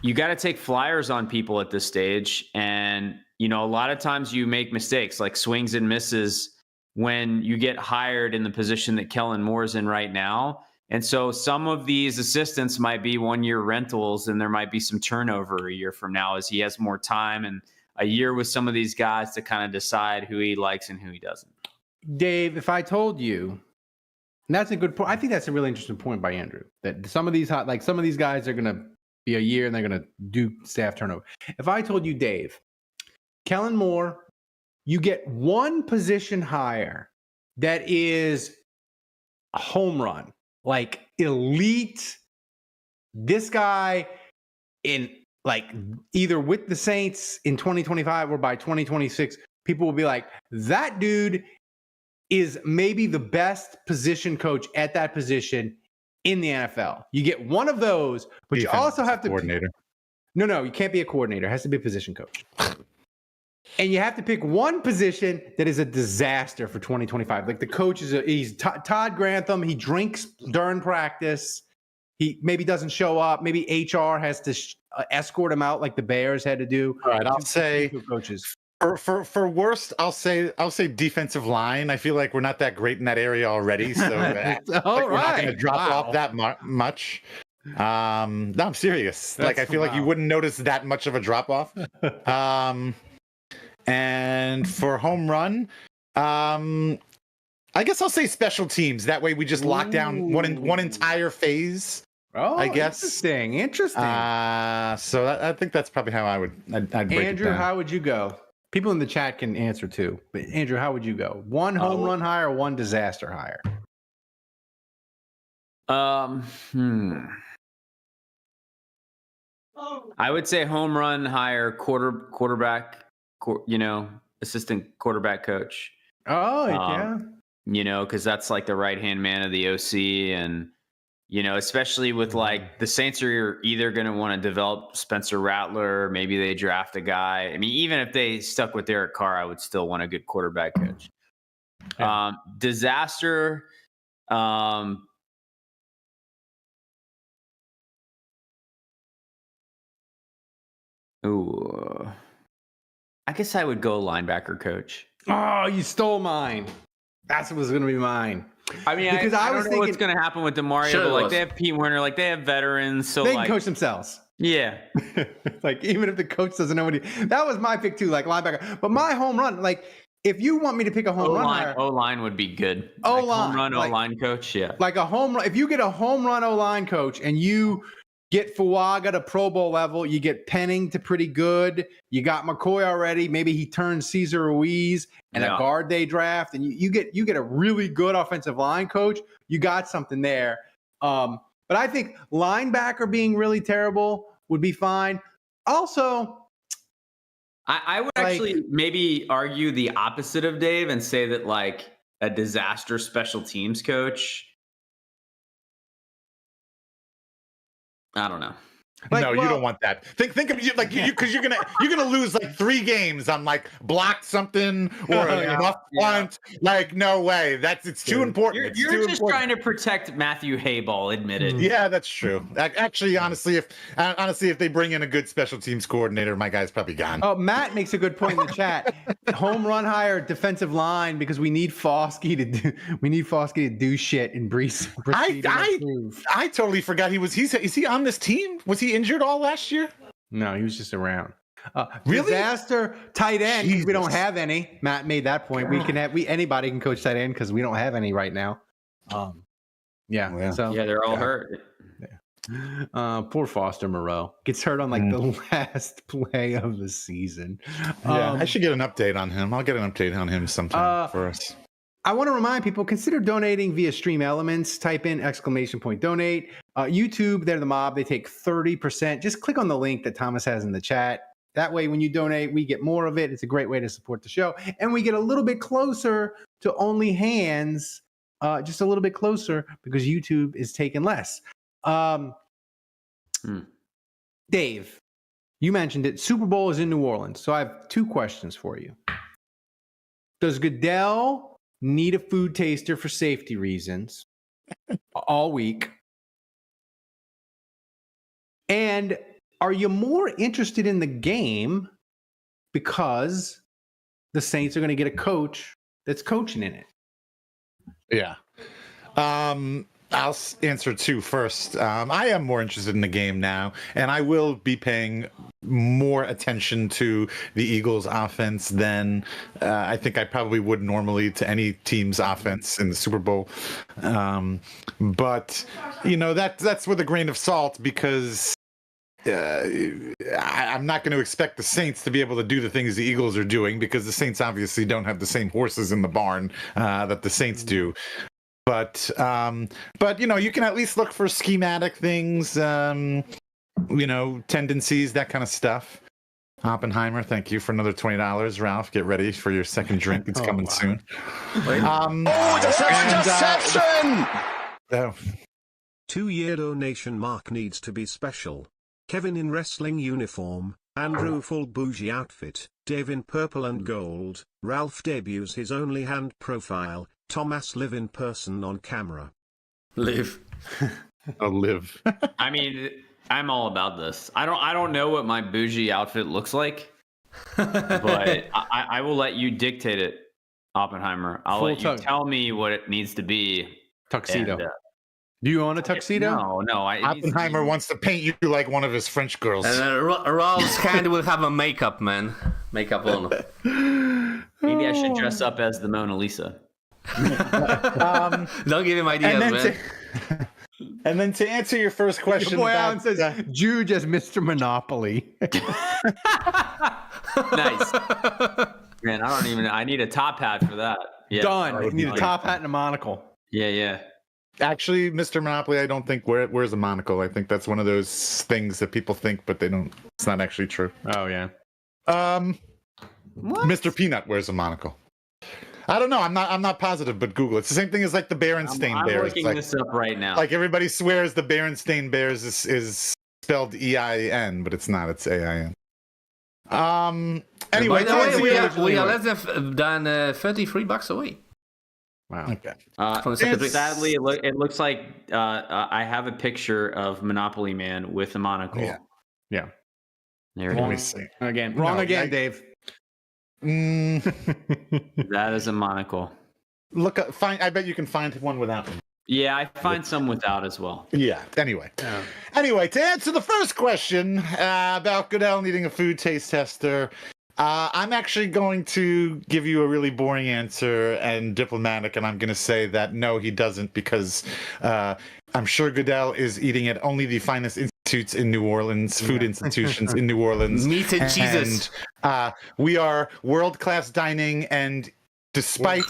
you got to take flyers on people at this stage. And, you know, a lot of times you make mistakes, like swings and misses when you get hired in the position that Kellen Moore's in right now. And so some of these assistants might be 1-year rentals, and there might be some turnover a year from now as he has more time and a year with some of these guys to kind of decide who he likes and who he doesn't. Dave, if I told you, and that's a good point. I think that's a really interesting point by Andrew, that some of these guys are going to be a year and they're going to do staff turnover. If I told you, Dave, Kellen Moore, you get one position higher that is a home run, like elite. This guy in like either with the Saints in 2025 or by 2026, people will be like, that dude is maybe the best position coach at that position in the NFL. You get one of those, but you also have to coordinator. No, you can't be a coordinator. It has to be a position coach. And you have to pick one position that is a disaster for 2025. Like the coach he's Todd Grantham. He drinks during practice. He maybe doesn't show up. Maybe HR has to escort him out like the Bears had to do. All right, I'll say coaches. For worst, I'll say defensive line. I feel like we're not that great in that area already, so we're not going to drop off that much. No, I'm serious. Like I feel like you wouldn't notice that much of a drop off. And for home run, I guess I'll say special teams. That way we just lock down one entire phase. Oh, I guess interesting. So I think that's probably how I'd break Andrew, it down. how would you go? People in the chat can answer too. But Andrew, how would you go? One home run hire, one disaster hire? I would say home run hire, quarterback, assistant quarterback coach. Oh, yeah. Because that's like the right-hand man of the OC. And, especially with like the Saints are either going to want to develop Spencer Rattler. Maybe they draft a guy. I mean, even if they stuck with Derek Carr, I would still want a good quarterback coach. Yeah. Disaster. I guess I would go linebacker coach. Oh, you stole mine. That's what was going to be mine. I mean, because I was thinking what's going to happen with DeMario, but like they have Pete Werner, like they have veterans, so they can coach themselves. Yeah, like even if the coach doesn't know that was my pick too, like linebacker. But my home run, like if you want me to pick a home run, O-line would be good. O-line, like home run, O-line coach, yeah. Like a home run. If you get a home run O-line coach and you get Fuaga to Pro Bowl level, you get Penning to pretty good. You got McCoy already. Maybe he turns Cesar Ruiz and a guard they draft, and you get a really good offensive line coach. You got something there. But I think linebacker being really terrible would be fine. Also, I would actually maybe argue the opposite of Dave and say that like a disaster special teams coach. I don't know. You don't want that. Think of you like you because you're gonna lose like 3 games on like blocked something or a muff punt. Like no way. It's too important. You're just trying to protect Matthew Hayball. Admitted. Yeah, that's true. Actually, honestly, if they bring in a good special teams coordinator, my guy's probably gone. Oh, Matt makes a good point in the chat. Home run hire, defensive line, because we need Foskey to do shit and Brees. I totally forgot is he on this team? Was he injured all last year? No, he was just around. Really? Disaster tight end because we don't have any. Matt made that point. Anybody can coach tight end because we don't have any right now. So they're all hurt. Yeah. Poor Foster Moreau gets hurt on like the last play of the season. I should get an update on him. I'll get an update on him sometime for us. I want to remind people, consider donating via Stream Elements. Type in ! Donate. YouTube, they're the mob. They take 30%. Just click on the link that Thomas has in the chat. That way, when you donate, we get more of it. It's a great way to support the show. And we get a little bit closer to OnlyHands, just a little bit closer because YouTube is taking less. Dave, you mentioned it. Super Bowl is in New Orleans. So I have 2 questions for you. Does Goodell need a food taster for safety reasons all week? And are you more interested in the game because the Saints are going to get a coach that's coaching in it? Yeah. I'll answer 2 first. I am more interested in the game now, and I will be paying more attention to the Eagles' offense than I think I probably would normally to any team's offense in the Super Bowl. But that's with a grain of salt because I'm not going to expect the Saints to be able to do the things the Eagles are doing because the Saints obviously don't have the same horses in the barn that the Saints do. But you can at least look for schematic things, tendencies, that kind of stuff. Oppenheimer, thank you for another $20. Ralph, get ready for your second drink. It's coming soon. Deception! Oh. 2-year donation mark needs to be special. Kevin in wrestling uniform, Andrew full bougie outfit, Dave in purple and gold, Ralph debuts his OnlyHands profile, Thomas live in person on camera. Live. Live. I mean, I'm all about this. I don't know what my bougie outfit looks like, but I will let you dictate it, Oppenheimer. I'll let you tell me what it needs to be. Tuxedo. Do you own a tuxedo? No. Oppenheimer wants to paint you like one of his French girls. And Ralph's hand will have a makeup, man. Makeup on. Maybe I should dress up as the Mona Lisa. Don't give him ideas, man. And then to answer your first question, Boy, Alan says Juge as Mr. Monopoly. Nice. Man, I need a top hat for that. Yeah, done. You need a top hat and a monocle. Yeah. Actually, Mr. Monopoly, I don't think wears a monocle. I think that's one of those things that people think, but they don't. It's not actually true. Oh yeah. Mr. Peanut wears a monocle. I don't know. I'm not positive, but Google. It's the same thing as like the Berenstain Bears. I'm looking this up right now. Like everybody swears the Berenstain Bears is spelled EIN, but it's not. It's AIN. Anyway, by the way, we are less than $33 away. Wow. Okay. Sadly, it looks like I have a picture of Monopoly Man with a monocle. Yeah. There Let it me is. see. Again. Wrong again, Dave. That is a monocle. Look up. I bet you can find one without one. Yeah, I find some without as well. Yeah. Anyway, to answer the first question about Goodell needing a food taste tester, I'm actually going to give you a really boring answer and diplomatic, and I'm going to say that no, he doesn't, because I'm sure Goodell is eating at only the finest institutes in New Orleans, food institutions in New Orleans. Meat and cheeses. And we are world-class dining, and despite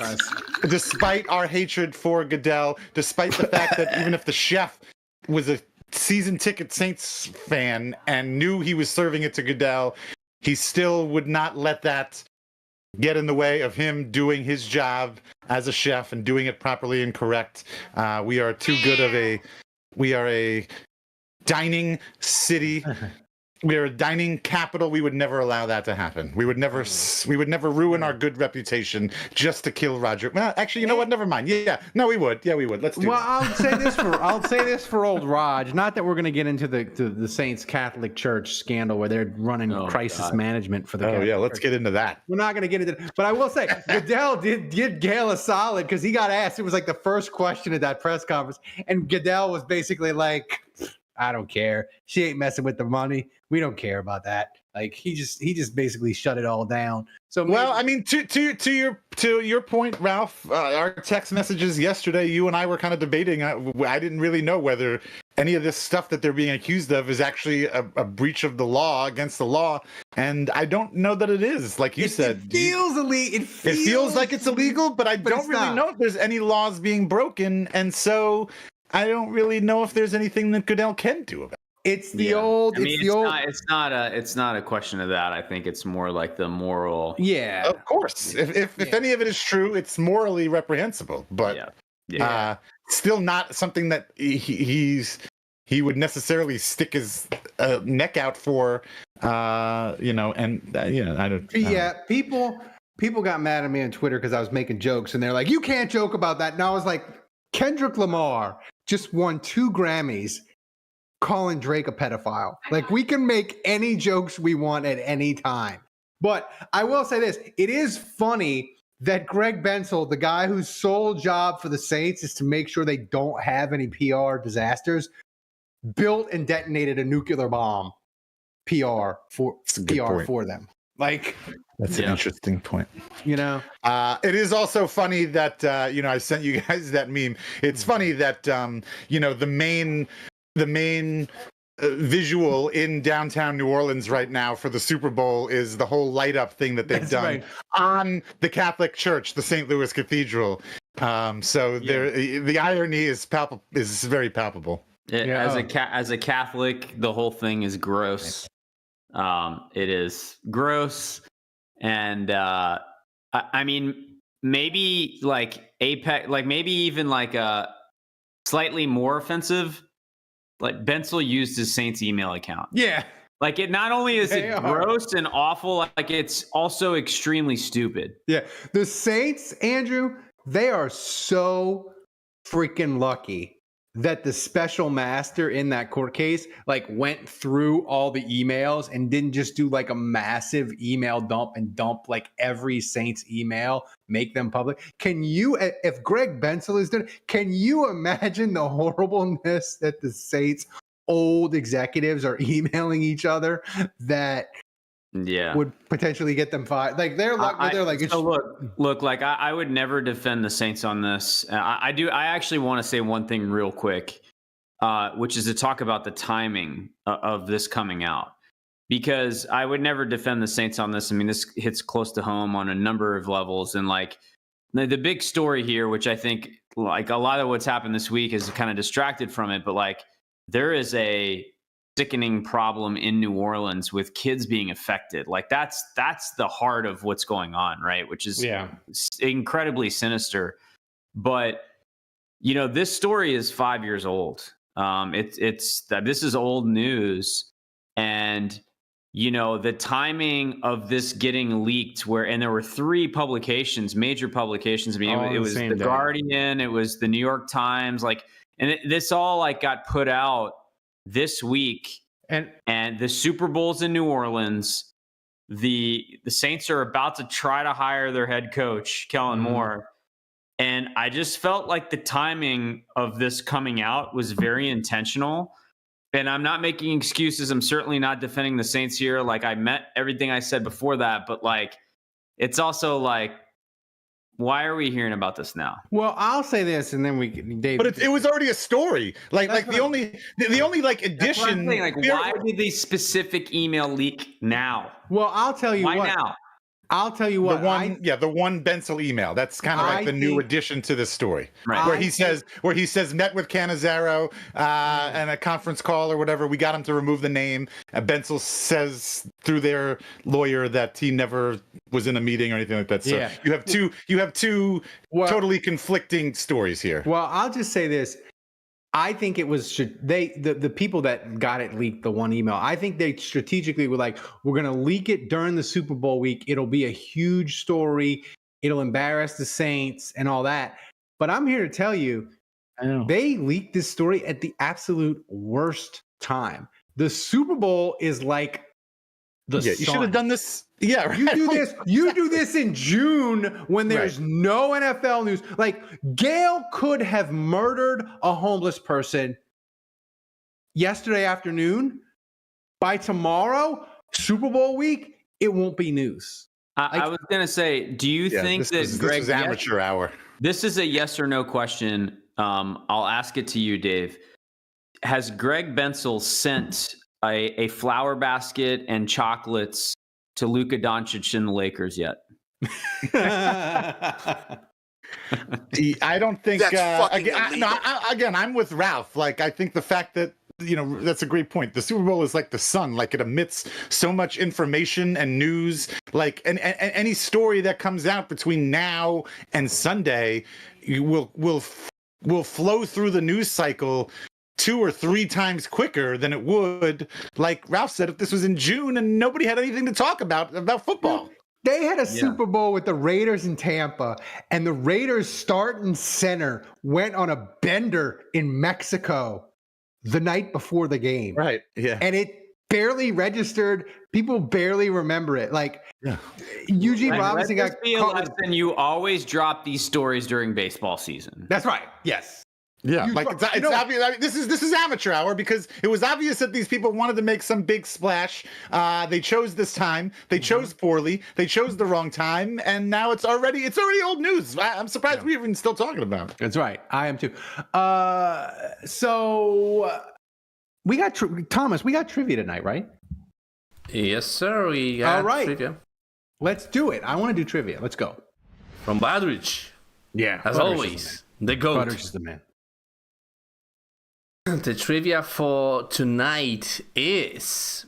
our hatred for Goodell, despite the fact that even if the chef was a season ticket Saints fan and knew he was serving it to Goodell, he still would not let that get in the way of him doing his job as a chef and doing it properly and correct. We are too good of we are a dining city. We are a dining capital. We would never allow that to happen. We would never ruin our good reputation just to kill Roger. Well, actually, you know what? Never mind. Yeah, no, we would. Yeah, we would. Let's do. Well, that. I'll say this for old Raj. Not that we're going to get into the Saints Catholic Church scandal where they're running crisis management for the. Oh Catholic yeah, let's Church. get into that. We're not going to get into it, but I will say Goodell did Gail a solid because he got asked. It was like the first question at that press conference, and Goodell was basically like, "I don't care. She ain't messing with the money. We don't care about that." Like he just basically shut it all down. So well, I mean, to your point, Ralph, our text messages yesterday, you and I were kind of debating. I didn't really know whether any of this stuff that they're being accused of is actually a breach of the law, against the law, and I don't know that it is. Like you said, it feels illegal. It feels like it's illegal, but I don't really know if there's any laws being broken, and so I don't really know if there's anything that Goodell can do about it. It's the old. I mean, it's not a question of that. I think it's more like the moral. Yeah, of course. If any of it is true, it's morally reprehensible. But still not something that he would necessarily stick his neck out for. I don't. Yeah, people got mad at me on Twitter because I was making jokes, and they're like, "You can't joke about that." And I was like, Kendrick Lamar just won 2 Grammys. Calling Drake a pedophile. Like, we can make any jokes we want at any time. But I will say this. It is funny that Greg Bensel, the guy whose sole job for the Saints is to make sure they don't have any PR disasters, built and detonated a nuclear bomb PR for them. Like, that's an interesting point. You know, it is also funny that I sent you guys that meme. It's funny that the main visual in downtown New Orleans right now for the Super Bowl is the whole light up thing that they've done on the Catholic Church, the St. Louis Cathedral. The irony is very palpable. As a Catholic, the whole thing is gross. It is gross. And I mean, maybe like Apex, like maybe even like a slightly more offensive, like Bensel used his Saints email account. Yeah. Like it not only is it gross and awful, like it's also extremely stupid. Yeah. The Saints, Andrew, they are so freaking lucky that the special master in that court case like went through all the emails and didn't just do like a massive email dump and dump like every Saints email, make them public. Can you, if Greg Bensel is doing it, can you imagine the horribleness that the Saints old executives are emailing each other that would potentially get them fired? Like they're like, so look, like I would never defend the Saints on this. I actually want to say one thing real quick, which is to talk about the timing of this coming out, because I would never defend the Saints on this. I mean, this hits close to home on a number of levels, and like the big story here, which I think like a lot of what's happened this week is kind of distracted from it, but like there is a sickening problem in New Orleans with kids being affected. Like that's the heart of what's going on, right? Which is incredibly sinister. But you know, this story is 5 years old. This is old news, and you know the timing of this getting leaked. And there were 3 publications, major publications. I mean, it was the Guardian, it was the New York Times, like, and this all like got put out this week, and the Super Bowl's in New Orleans. The Saints are about to try to hire their head coach, Kellen Moore. And I just felt like the timing of this coming out was very intentional. And I'm not making excuses. I'm certainly not defending the Saints here. Like I meant everything I said before that, but like it's also like, why are we hearing about this now? Well, I'll say this, and then we can. Dave, but it was already a story. Like the only like addition. Like, why did the specific email leak now? Well, I'll tell you why what. Now? I'll tell you what. The one Bensel email. That's kind of like the new addition to this story, right? Where he says met with Cannizzaro and a conference call or whatever. We got him to remove the name. Bensel says through their lawyer that he never was in a meeting or anything like that. So you have two totally conflicting stories here. Well, I'll just say this. I think it was the people that got it leaked, the one email, I think they strategically were like, we're going to leak it during the Super Bowl week. It'll be a huge story. It'll embarrass the Saints and all that. But I'm here to tell you, they leaked this story at the absolute worst time. The Super Bowl is like the sun. You should have done this. Yeah, right. You do this in June when there's no NFL news. Like Gail could have murdered a homeless person yesterday afternoon. By tomorrow, Super Bowl week, it won't be news. I was going to say, do you think that Greg? This is amateur hour. This is a yes or no question. I'll ask it to you, Dave. Has Greg Bensel sent a flower basket and chocolates to Luka Doncic and the Lakers yet? I don't think. Again, I'm with Ralph. Like, I think the fact that that's a great point. The Super Bowl is like the sun. Like it emits so much information and news. Like, and any story that comes out between now and Sunday will flow through the news cycle 2 or 3 times quicker than it would, like Ralph said, if this was in June and nobody had anything to talk about football. They had a Super Bowl with the Raiders in Tampa, and the Raiders starting center went on a bender in Mexico the night before the game. Right. Yeah. And it barely registered. People barely remember it. Like Eugene Robinson got caught. And you always drop these stories during baseball season. That's right. Yes. Yeah, it's obvious. I mean, this is amateur hour because it was obvious that these people wanted to make some big splash. They chose this time. They chose poorly. They chose the wrong time, and now it's already old news. I'm surprised we're even still talking about it. That's right. I am too. So we got Thomas. We got trivia tonight, right? Yes, sir. We got trivia. Let's do it. I want to do trivia. Let's go. From Badrich. Yeah, as always, the GOAT. Badrich is the man. The trivia for tonight is,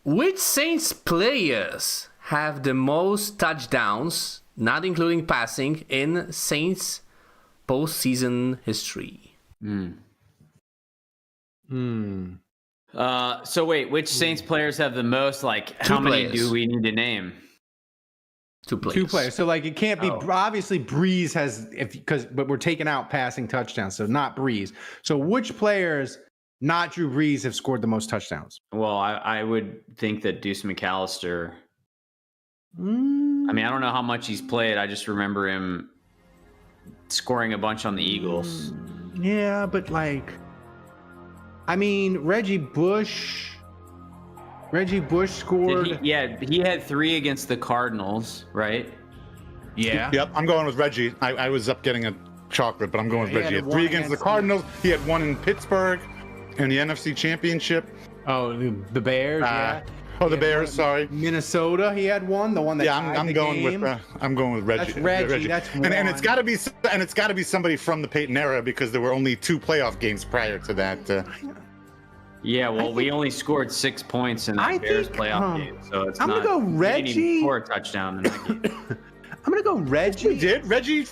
Which Saints players have the most touchdowns, not including passing, in Saints postseason history? So wait, which Saints players have the most? Like, how many do we need to name? Two players. So like, it can't be obviously Breeze has but we're taking out passing touchdowns, so not Breeze. So which players, not Drew Brees, have scored the most touchdowns? Well, I would think that Deuce McAllister. I mean, I don't know how much he's played. I just remember him scoring a bunch on the Eagles. Yeah, but like, I mean, Reggie Bush scored. He had 3 against the Cardinals, right? Yeah. Yep, I'm going with Reggie. I was up getting a chocolate, but I'm going with Reggie. He had 3 against the Cardinals. He had 1 in Pittsburgh in the NFC Championship. Oh, the Bears, yeah. Oh, the Bears. Sorry, Minnesota. He had 1. The one that I'm going game. with Reggie. That's Reggie. That's one. And it's got to be somebody from the Peyton era, because there were only 2 playoff games prior to that. Yeah, well, we only scored 6 points in the Bears playoff game, so it's I'm gonna go Reggie. Didn't even score a touchdown in that game. I'm gonna go Reggie. We did. Reggie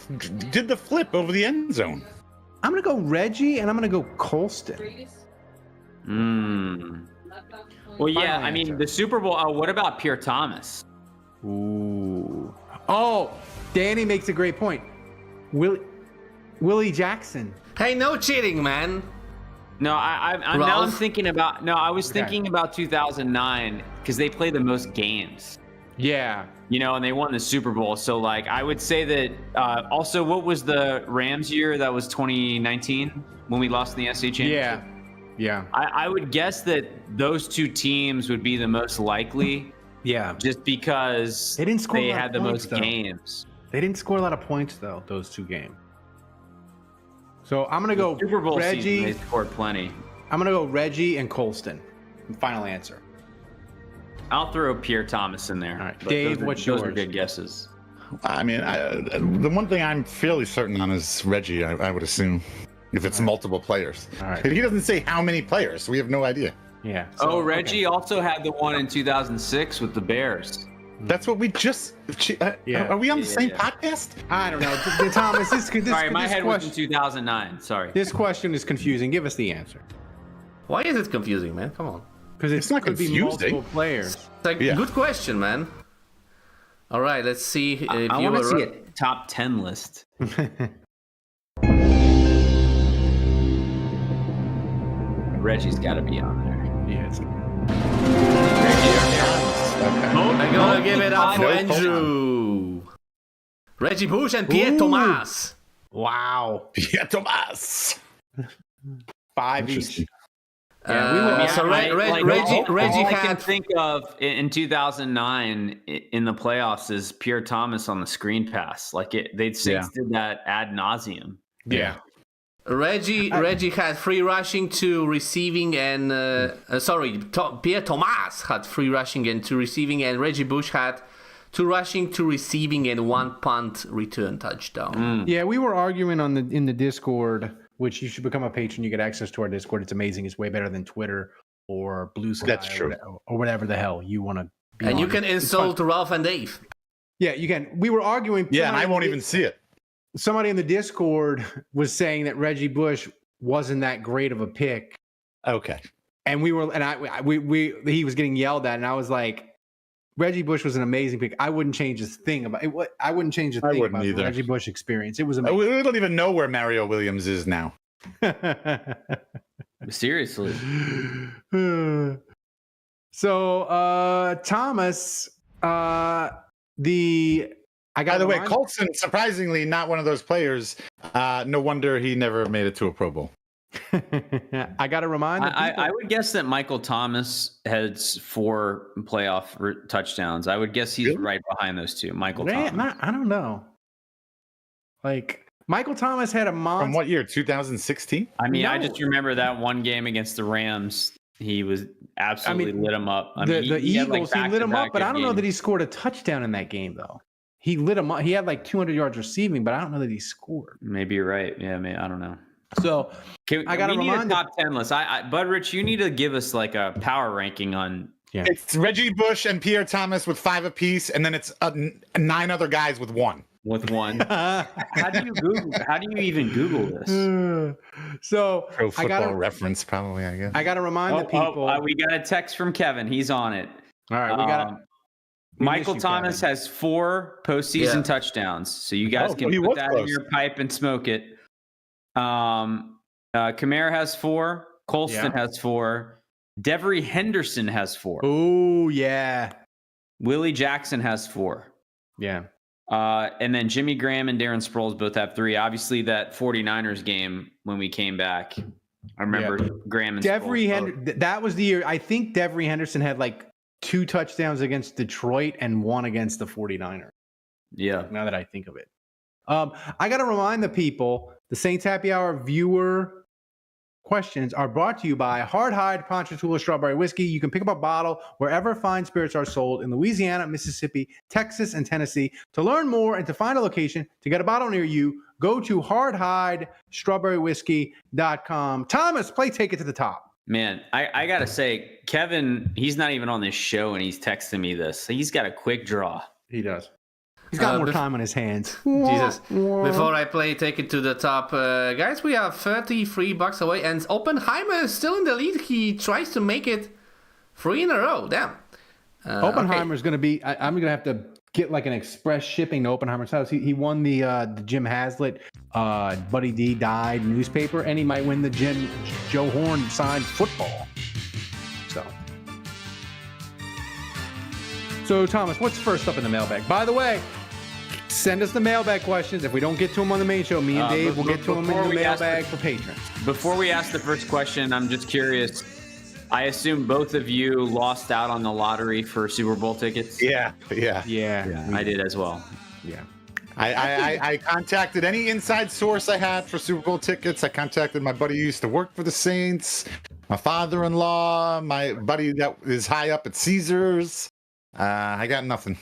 did the flip over the end zone. I'm gonna go Reggie, and I'm gonna go Colston. Well, yeah, I mean, the Super Bowl. Oh, what about Pierre Thomas? Ooh. Oh, Danny makes a great point. Willie Jackson. Hey, no cheating, man. No, I'm thinking about. No, I was thinking about 2009 because they played the most games. Yeah. You know, and they won the Super Bowl. So, like, I would say that. Also, what was the Rams year? That was 2019 when we lost in the SC Championship. Yeah. I would guess that those 2 teams would be the most likely. Yeah. Just because they didn't score. They had the most games. They didn't score a lot of points though. Those 2 games. So I'm gonna go Super Bowl Reggie. Season, they scored plenty. I'm gonna go Reggie and Colston. Final answer. I'll throw Pierre Thomas in there. All right, Dave, what's yours? Those are good guesses. I mean, the one thing I'm fairly certain on is Reggie. I would assume, if it's multiple players. All right. He doesn't say how many players, so we have no idea. Yeah. So, Reggie also had the one in 2006 with the Bears. That's what we just. Are we on the same podcast? I don't know, Thomas. Sorry, my head was in 2009. Sorry. This question is confusing. Give us the answer. Why is it confusing, man? Come on. Because it's not could be confusing. multiple players. It's like good question, man. All right, let's see if I you want to see a top 10 list. Reggie's got to be on there. Yeah. I'm gonna give it up for Andrew. Reggie Bush and Pierre Thomas. Wow. Pierre Thomas. 5 each. Reggie I can think of in 2009 in the playoffs is Pierre Thomas on the screen pass. Like Saints did that ad nauseum. Yeah. Reggie had free rushing to receiving and Pierre Thomas had free rushing and 2 receiving, and Reggie Bush had 2 rushing, 2 receiving, and 1 punt return touchdown. Yeah, we were arguing in the Discord, which you should become a patron. You get access to our Discord. It's amazing. It's way better than Twitter or Blue Sky. That's true. Or whatever the hell you want to be. And you can insult Ralph and Dave. Yeah, you can. We were arguing. Yeah, and I won't even see it. Somebody in the Discord was saying that Reggie Bush wasn't that great of a pick. Okay. And he was getting yelled at, and I was like, Reggie Bush was an amazing pick. I wouldn't change a thing about it. I wouldn't change a thing about the Reggie Bush experience. It was amazing. We don't even know where Mario Williams is now. Seriously. So, Thomas, By the way, Colson, surprisingly, not one of those players. No wonder he never made it to a Pro Bowl. I got to remind I would guess that Michael Thomas has 4 playoff touchdowns. I would guess he's right behind those 2. Michael Thomas. I don't know. Like, Michael Thomas had a monster. From what year? 2016? I mean, I just remember that one game against the Rams. He was absolutely lit him up. The Eagles, he lit him up, but I don't know that he scored a touchdown in that game, though. He lit him up. He had like 200 yards receiving, but I don't know that he scored. Maybe you're right. Yeah, I don't know. So I got to remind a top 10 list. Bud Rich, you need to give us like a power ranking on Yeah. It's Reggie Bush and Pierre Thomas with 5 apiece, and then it's 9 other guys with 1. With 1. How do you even Google this? So Pro Football Reference, probably. I guess I got to remind the people. We got a text from Kevin. He's on it. All right, we got. Michael Thomas has 4 postseason touchdowns, so you guys can put that in your pipe and smoke it. Kamara has 4. Colston has 4. Devery Henderson has 4. Oh yeah. Willie Jackson has 4. Yeah. And then Jimmy Graham and Darren Sproles both have 3. Obviously, that 49ers game when we came back, I remember Graham and Sproles. That was the year. I think Devery Henderson had like 2 touchdowns against Detroit and 1 against the 49ers. Yeah. Now that I think of it. I got to remind the people, the Saints Happy Hour viewer questions are brought to you by Hard Hide Ponchatoula Strawberry Whiskey. You can pick up a bottle wherever fine spirits are sold in Louisiana, Mississippi, Texas, and Tennessee. To learn more and to find a location to get a bottle near you, go to hardhidestrawberrywhiskey.com. Thomas, take it to the top. Man, I got to say, Kevin, he's not even on this show and he's texting me this. He's got a quick draw. He does. He's got more time on his hands. Jesus. Before I take it to the top, guys, we are $33 away, and Oppenheimer is still in the lead. He tries to make it 3 in a row. Damn. Oppenheimer's going to be. I'm going to have to get like an express shipping to Oppenheimer's house. He won the Jim Haslett, Buddy D died newspaper, and he might win the Joe Horn signed football. So Thomas, what's first up in the mailbag? By the way, send us the mailbag questions. If we don't get to them on the main show, me and Dave will get to them in the mailbag for patrons. Before we ask the first question, I'm just curious. I assume both of you lost out on the lottery for Super Bowl tickets? Yeah. I did as well. Yeah. I contacted any inside source I had for Super Bowl tickets. I contacted my buddy who used to work for the Saints, my father-in-law, my buddy that is high up at Caesars. I got nothing.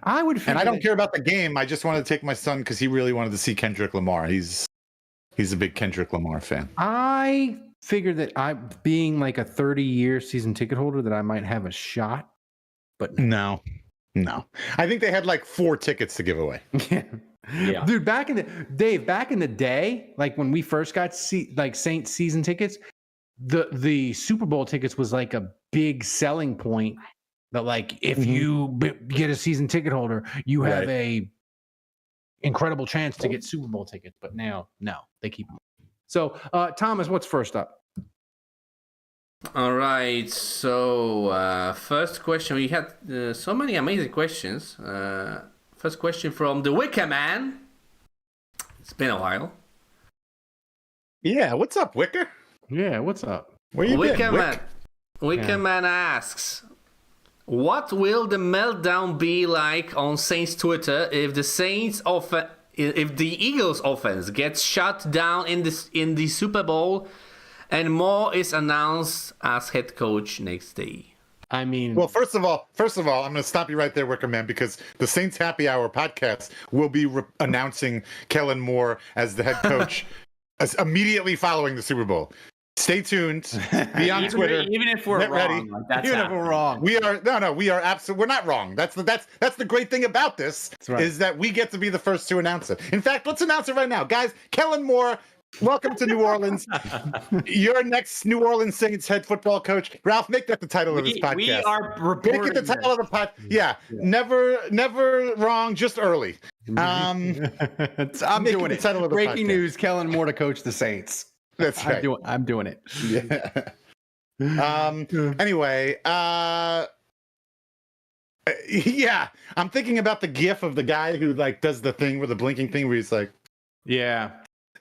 And I don't care about the game. I just wanted to take my son because he really wanted to see Kendrick Lamar. He's a big Kendrick Lamar fan. I figured that I, being like a 30-year season ticket holder, that I might have a shot. But no. I think they had like 4 tickets to give away. Yeah. Dude, back in the day, like when we first got Saints season tickets, the Super Bowl tickets was like a big selling point. That like if you get a season ticket holder, you have a incredible chance to get Super Bowl tickets. But now, no, they keep them. So, Thomas, what's first up? All right. So, first question. We had so many amazing questions. First question from the Wicker Man. It's been a while. Yeah. What's up, Wicker? Yeah. What's up? Where you Wicker been, Man. Wicker Man asks, what will the meltdown be like on Saints Twitter if if the Eagles offense gets shut down in the Super Bowl and Moore is announced as head coach next day? I mean, well, first of all, I'm going to stop you right there, Wicker Man, because the Saints Happy Hour podcast will be announcing Kellen Moore as the head coach immediately following the Super Bowl. Stay tuned. Be on Twitter. Even if we're wrong, ready. Like even if we're wrong, we are absolutely. We're not wrong. That's the great thing about this is that we get to be the first to announce it. In fact, let's announce it right now, guys. Kellen Moore, welcome to New Orleans. Your next New Orleans Saints head football coach. Ralph, make that the title of this podcast. We are reporting. Make it the title of the podcast. Yeah. Never wrong, just early. I'm doing it. Breaking news: Kellen Moore to coach the Saints. That's right. I'm doing it. Yeah. Anyway, yeah, I'm thinking about the GIF of the guy who like does the thing with the blinking thing where he's like, yeah.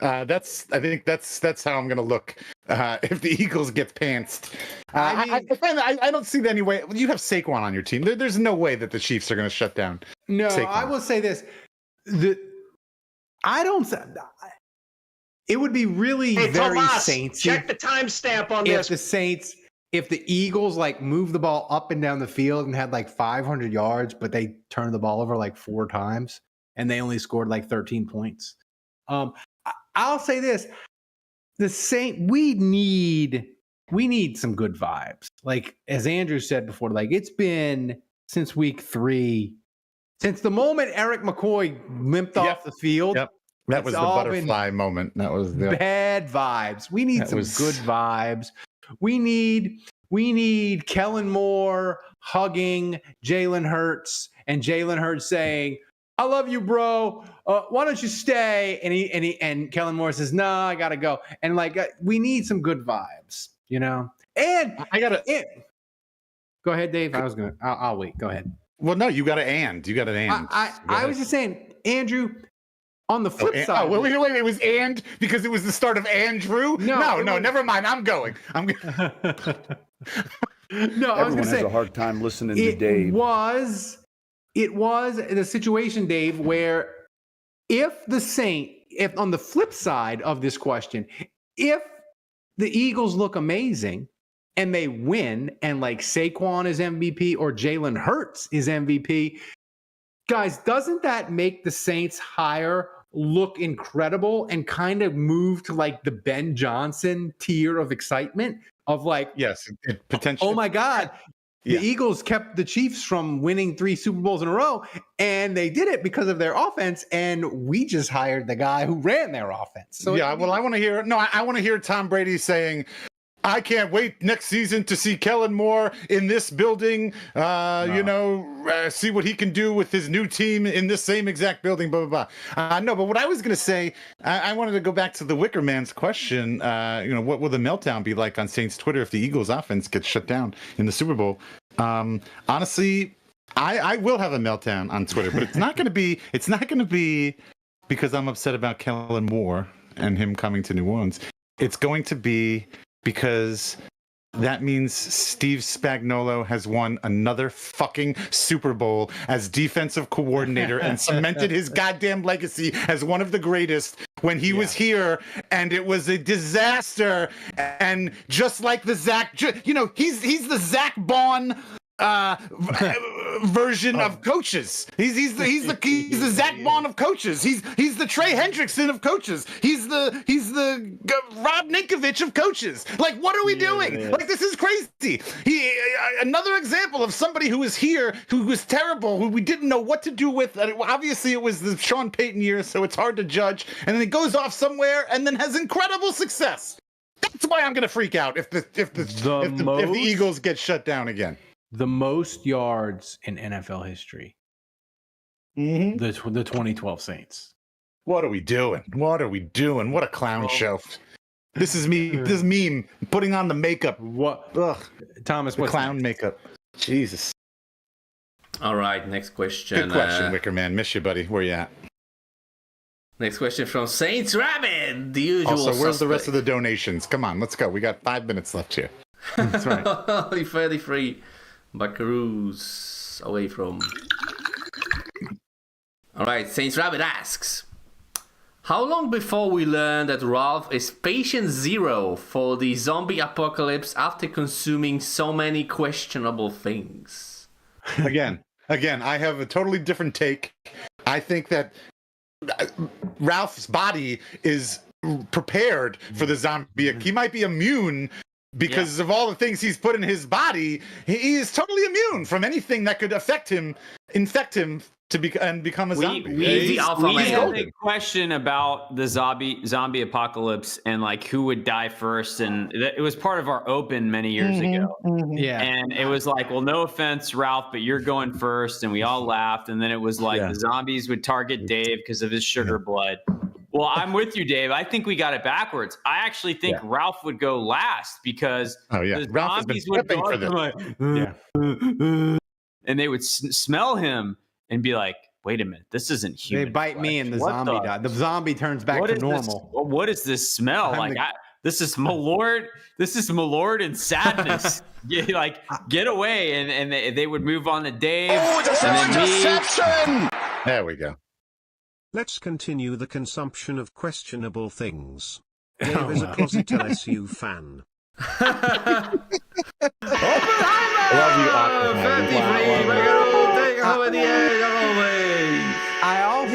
I think that's how I'm gonna look if the Eagles get pantsed. I don't see any way. You have Saquon on your team. There's no way that the Chiefs are gonna shut down. No, Saquon. I will say this: it would be really very Saints. Check the timestamp on this. If the Eagles like moved the ball up and down the field and had like 500 yards, but they turned the ball over like 4 times and they only scored like 13 points. I'll say this: we need we need some good vibes. Like, as Andrew said before, like, it's been since week 3, since the moment Eric McCoy limped off the field. Yep. That was the butterfly moment. That was bad vibes. We need good vibes. We need Kellen Moore hugging Jalen Hurts and Jalen Hurts saying, "I love you, bro. Why don't you stay?" And Kellen Moore says, "No, I gotta go." And like, we need some good vibes, you know. And go ahead, Dave. I'll wait. Go ahead. Well, no, you got an and. You got an and. I was just saying, Andrew. On the flip side, wait, it was and because it was the start of Andrew. No, never mind. I'm going. No, everyone has a hard time listening to Dave. It was the situation, Dave, where if on the flip side of this question, if the Eagles look amazing and they win, and like Saquon is MVP or Jalen Hurts is MVP, guys, doesn't that make the Saints hire look incredible and kind of move to like the Ben Johnson tier of excitement of like, yes, potentially. Oh my God. The Eagles kept the Chiefs from winning 3 Super Bowls in a row, and they did it because of their offense. And we just hired the guy who ran their offense. So I want to hear Tom Brady saying, "I can't wait next season to see Kellen Moore in this building, see what he can do with his new team in this same exact building, blah, blah, blah." No, but what I was going to say, I wanted to go back to the Wicker Man's question. What will the meltdown be like on Saints Twitter if the Eagles offense gets shut down in the Super Bowl? Honestly, I will have a meltdown on Twitter, but it's not going to be because I'm upset about Kellen Moore and him coming to New Orleans. It's going to be because that means Steve Spagnuolo has won another fucking Super Bowl as defensive coordinator and cemented his goddamn legacy as one of the greatest when he was here, and it was a disaster. And just like the he's the Zach Bond version of coaches. He's the Zach Bond of coaches. He's the Trey Hendrickson of coaches. He's the Rob Ninkovich of coaches. Like, what are we doing? Like, this is crazy. Another example of somebody who was here, who was terrible, who we didn't know what to do with. Obviously, it was the Sean Payton year, so it's hard to judge. And then he goes off somewhere and then has incredible success. That's why I'm going to freak out if the Eagles get shut down again. The most yards in NFL history. Mm-hmm. The 2012 Saints. What are we doing? What a clown show. This is me. This meme putting on the makeup. What? Ugh. Thomas, the clown makeup. Jesus. All right, next question. Good question, Wicker Man. Miss you, buddy. Where you at? Next question from Saints Rabbit. The usual. Also, where's the rest of the donations? Come on, let's go. We got 5 minutes left here. That's right. Only 33 buckaroos away from. All right, Saints Rabbit asks, how long before we learn that Ralph is patient zero for the zombie apocalypse after consuming so many questionable things? Again, I have a totally different take. I think that Ralph's body is prepared for the zombie. He might be immune because of all the things he's put in his body. He is totally immune from anything that could infect him and become a zombie. We had a question about the zombie apocalypse and like who would die first, and it was part of our open many years ago. Mm-hmm. Yeah, and it was like, well, no offense, Ralph, but you're going first, and we all laughed. And then it was like the zombies would target Dave because of his sugar blood. Well, I'm with you, Dave. I think we got it backwards. I actually think Ralph would go last because the zombies would go and they would smell him and be like, wait a minute, this isn't human. They bite me and the zombie dies. The zombie turns back to normal. What is this smell? This is Malord. This is Malord and sadness. Get away. And they would move on to Dave. And then me. There we go. Let's continue the consumption of questionable things. Dave is a closet LSU fan. Love you, Oppenheimer. I also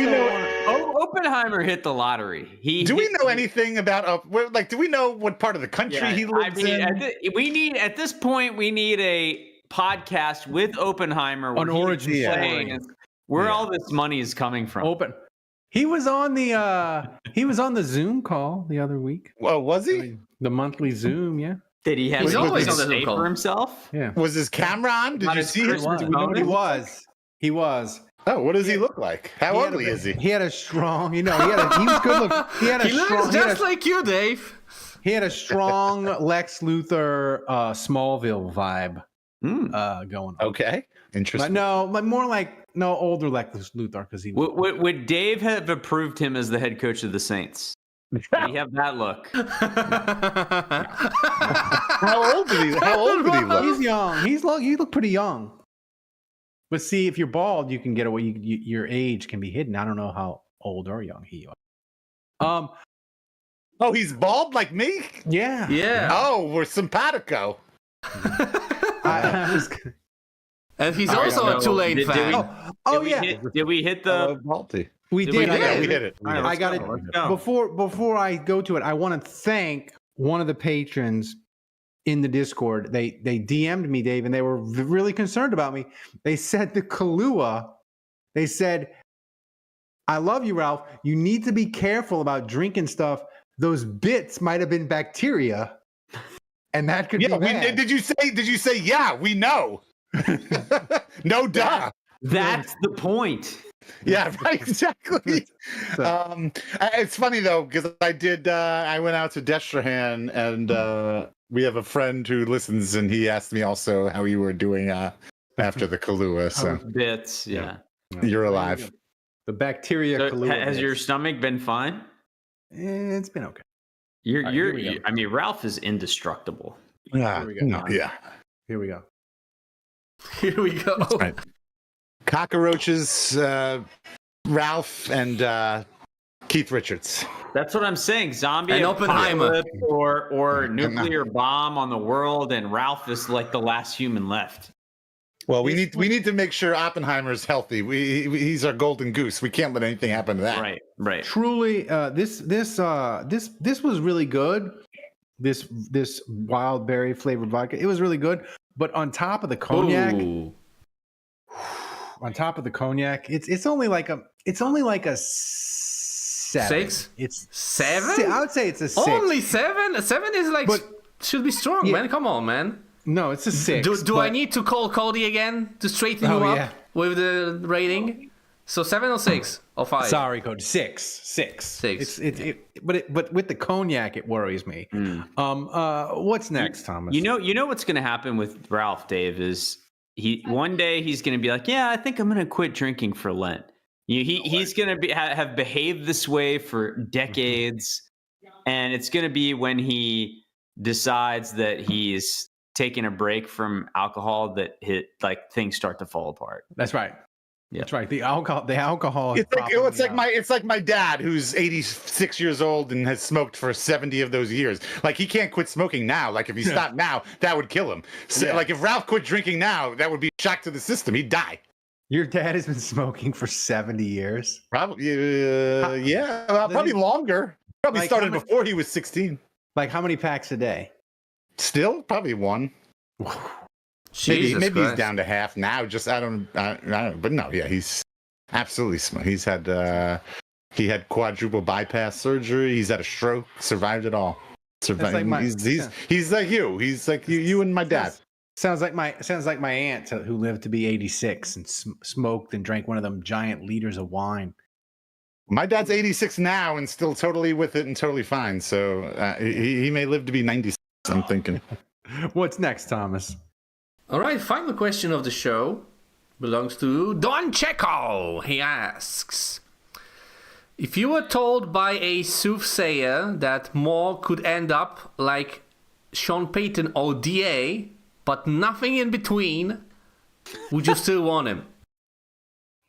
Oppenheimer hit the lottery. Do we know anything about do we know what part of the country he lives in? At this point we need a podcast with Oppenheimer on origin story. Where all this money is coming from. He was on the Zoom call the other week. Well, was he? The monthly Zoom, yeah. Did he have He's always on the Zoom call for himself? Yeah. Was his camera on? Did you see him? He was. Oh, what does he look like? How ugly is he? He had a strong, he was good looking. He looks just like you, Dave. He had a strong Lex Luthor Smallville vibe going on. Okay. Interesting. But more like older Lex Luthor because he would Dave have approved him as the head coach of the Saints? Did he have that look? How old did he look? He's young. He looked pretty young. But see, if you're bald, you can get away. Your age can be hidden. I don't know how old or young he was. Oh, he's bald like me? Yeah. Yeah. Oh, we're simpatico. And he's also a Tulane fan. Did we hit the Balti? We did. We hit it. I got it. Before I go to it, I want to thank one of the patrons in the Discord. They DM'd me, Dave, and they were really concerned about me. They said the Kahlua. They said, "I love you, Ralph. You need to be careful about drinking stuff. Those bits might have been bacteria, and that could be bad." Did you say? Yeah, we know. No, duh. That's the point. Yeah, right. Exactly. It's funny though because I went out to Destrehan and we have a friend who listens and he asked me also how you were doing after the Kahlua. So bits, yeah. You're alive. The bacteria. So Kahlua has your stomach been fine? It's been okay. I mean, Ralph is indestructible. Yeah. Here we go. Here we go. Right. Cockroaches, Ralph, and Keith Richards. That's what I'm saying. Zombie and Oppenheimer, or nuclear bomb on the world, and Ralph is like the last human left. Well, we need to make sure Oppenheimer is healthy. He's our golden goose. We can't let anything happen to that. Right. Truly, this was really good. This wild berry flavored vodka, it was really good. But on top of the cognac, it's only like a 7. 6? It's 7? I would say it's a 6. Only 7? A 7 is like should be strong, man. Come on, man. No, it's a 6. Do I need to call Cody again to straighten you up with the rating? So 7 or 6 or 5? Sorry, Cody. 6. But with the cognac, it worries me. What's next, Thomas? You know what's going to happen with Ralph, Dave, is one day he's going to be like, yeah, I think I'm going to quit drinking for Lent. He's going to have behaved this way for decades, and it's going to be when he decides that he's taking a break from alcohol that things start to fall apart. That's right. Yeah. That's right. The alcohol. It's like my dad, who's 86 years old and has smoked for 70 of those years. Like he can't quit smoking now. Like if he stopped now, that would kill him. So, like if Ralph quit drinking now, that would be a shock to the system. He'd die. Your dad has been smoking for 70 years. Probably, probably longer. Probably started before he was 16. Like how many packs a day? Still, probably 1. Maybe he's down to half now. Just I don't know. But no, yeah, he's absolutely smart. He's had he had quadruple bypass surgery. He's had a stroke. Survived it all. Survived. Like he's like you. He's like you and my dad. Sounds like my aunt who lived to be 86 and smoked and drank one of them giant liters of wine. My dad's 86 now and still totally with it and totally fine. So he may live to be 96. I'm thinking. What's next, Thomas? All right, final question of the show belongs to Don Checo. He asks, if you were told by a soothsayer that Moore could end up like Sean Payton or DA, but nothing in between, would you still want him?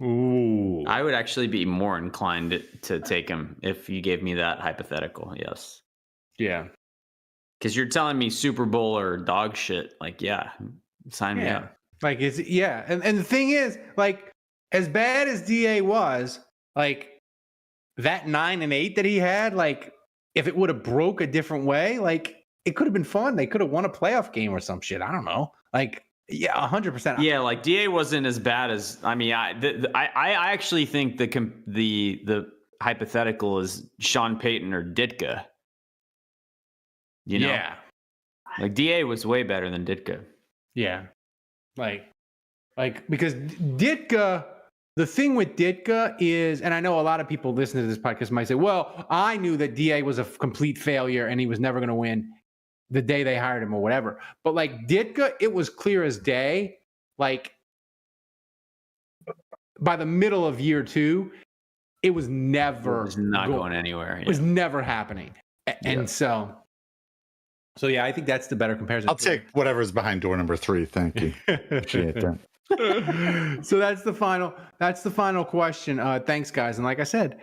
Ooh. I would actually be more inclined to take him if you gave me that hypothetical, yes. Yeah. Because you're telling me Super Bowl or dog shit, like, yeah. Sign me up. Like and the thing is, like, as bad as DA was, like, that 9-8 that he had, like if it would have broke a different way, like it could have been fun. They could have won a playoff game or some shit. I don't know. Like, yeah, 100%. Yeah, like DA wasn't as bad as. I mean, I actually think the hypothetical is Sean Payton or Ditka. You know, Yeah. like DA was way better than Ditka. Yeah, like because Ditka. The thing with Ditka is, and I know a lot of people listening to this podcast might say, "Well, I knew that DA was a complete failure and he was never going to win the day they hired him or whatever." But like Ditka, it was clear as day. Like by the middle of year 2, it was never not going anywhere. Yeah. It was never happening, and so yeah, I think that's the better comparison. I'll take whatever's behind door number 3. Thank you. Appreciate that. So that's the final question. Thanks, guys. And like I said,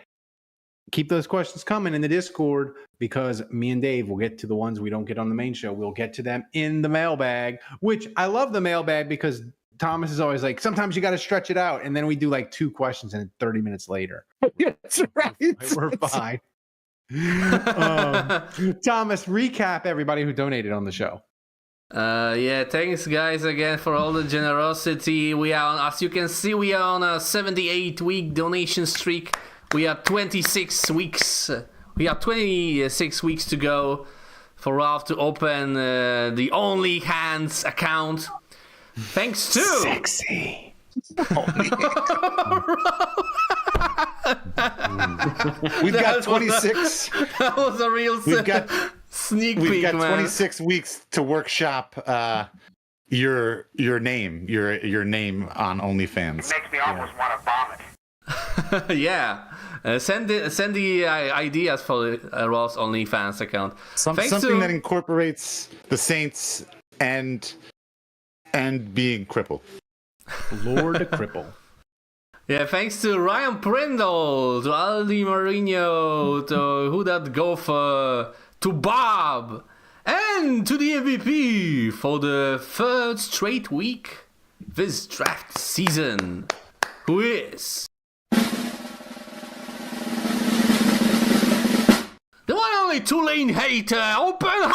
keep those questions coming in the Discord because me and Dave will get to the ones we don't get on the main show. We'll get to them in the mailbag, which I love the mailbag because Thomas is always like, sometimes you got to stretch it out. And then we do like 2 questions and 30 minutes later. That's right. We're fine. Thomas, recap everybody who donated on the show. Yeah, thanks guys again for all the generosity. We are on, as you can see, we are on a 78-week donation streak. We are 26 weeks. We have 26 weeks to go for Ralph to open the OnlyHands account. Thanks to sexy. We've got 26. That was a real sneak peek. We've got man. 26 weeks to workshop your name on OnlyFans. It makes me almost want to vomit. Yeah. Send the ideas for Ross OnlyFans account. Something that incorporates the Saints and being crippled. Lord Cripple. Yeah, thanks to Ryan Prindle, to Aldi Marino, to Who That Gopher, to Bob, and to the MVP for the 3rd straight week this draft season, who is the one and only Tulane hater, Oppenheimer!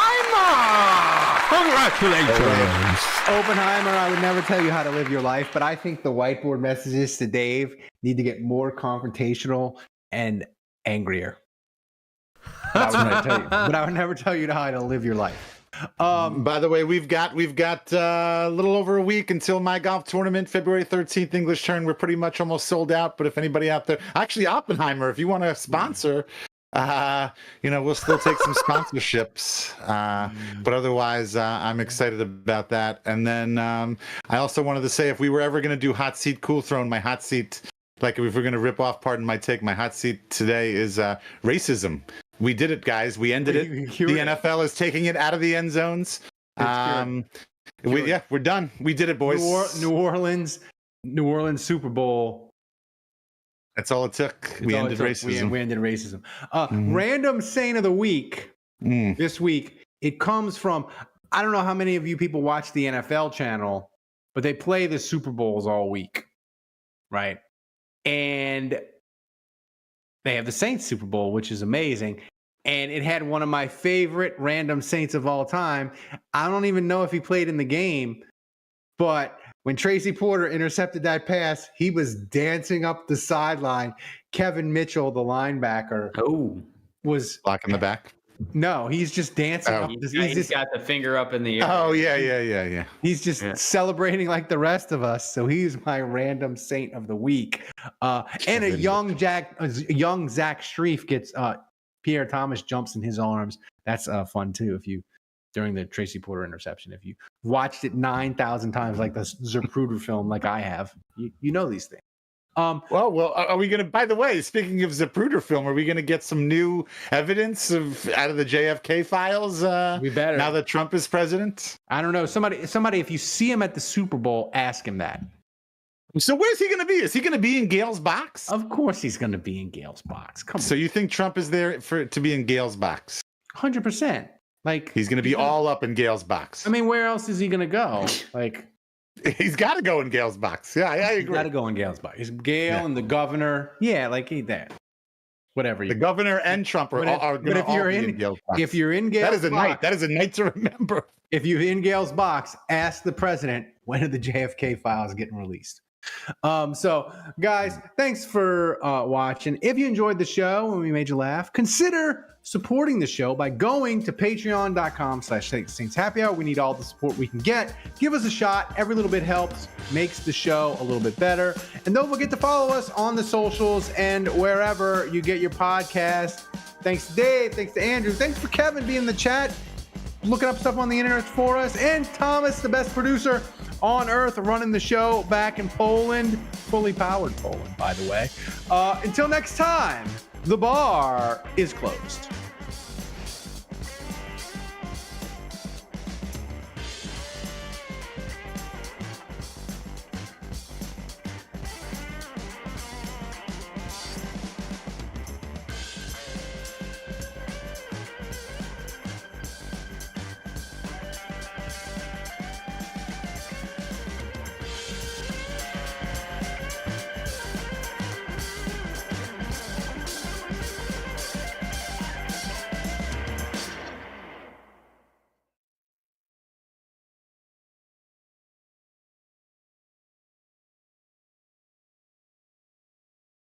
Congratulations! Oppenheimer, I would never tell you how to live your life, but I think the whiteboard messages to Dave need to get more confrontational and angrier. But I would never tell you how to live your life. By the way, we've got a little over a week until my golf tournament, February 13th, English turn. We're pretty much almost sold out. But if anybody out there, actually Oppenheimer, if you want to sponsor, we'll still take some sponsorships. But otherwise, I'm excited about that. And then I also wanted to say, if we were ever going to do hot seat, cool throne, my hot seat, like if we're going to rip off, pardon my take, my hot seat today is racism. We did it, guys. We ended it. The NFL is taking it out of the end zones. We're done. We did it, boys. New Orleans Super Bowl. That's all it took. We ended racism. We ended racism. Random Saint of the Week this week. It comes from, I don't know how many of you people watch the NFL channel, but they play the Super Bowls all week, right? And they have the Saints Super Bowl, which is amazing. And it had one of my favorite random Saints of all time. I don't even know if he played in the game, but when Tracy Porter intercepted that pass, he was dancing up the sideline. Kevin Mitchell, the linebacker, was blocking the back. No, he's just dancing. Up he's got the finger up in the air. Oh yeah. He's just celebrating like the rest of us. So he's my random Saint of the week. And a young Zach Strief gets Pierre Thomas jumps in his arms. That's fun too. During the Tracy Porter interception, if you watched it 9,000 times, like the Zapruder film, like I have, you know these things. Well, are we going to, by the way, speaking of Zapruder film, are we going to get some new evidence out of the JFK files? We better. Now that Trump is president? I don't know. Somebody, if you see him at the Super Bowl, ask him that. So where's he going to be? Is he going to be in Gail's box? Of course he's going to be in Gail's box. Come on. So you think Trump is there to be in Gail's box? 100%. Like he's going to be all up in Gail's box. I mean, where else is he going to go? Like he's got to go in Gail's box. Yeah, I agree. He's got to go in Gail's box. He's Gail and the governor. Yeah, like he there. whatever. The governor and Trump are going to all be in Gail's box. If you're in Gail's that is a box, night. That is a night to remember. If you're in Gail's box, ask the president, when are the JFK files getting released? So, guys, thanks for watching. If you enjoyed the show and we made you laugh, consider supporting the show by going to patreon.com/Saints Happy Hour. We need all the support we can get. Give us a shot. Every little bit helps, makes the show a little bit better. And don't forget to follow us on the socials and wherever you get your podcast. Thanks to Dave. Thanks to Andrew. Thanks for Kevin being in the chat, looking up stuff on the internet for us. And Thomas, the best producer on earth, running the show back in Poland. Fully powered Poland, by the way. Until next time, the bar is closed.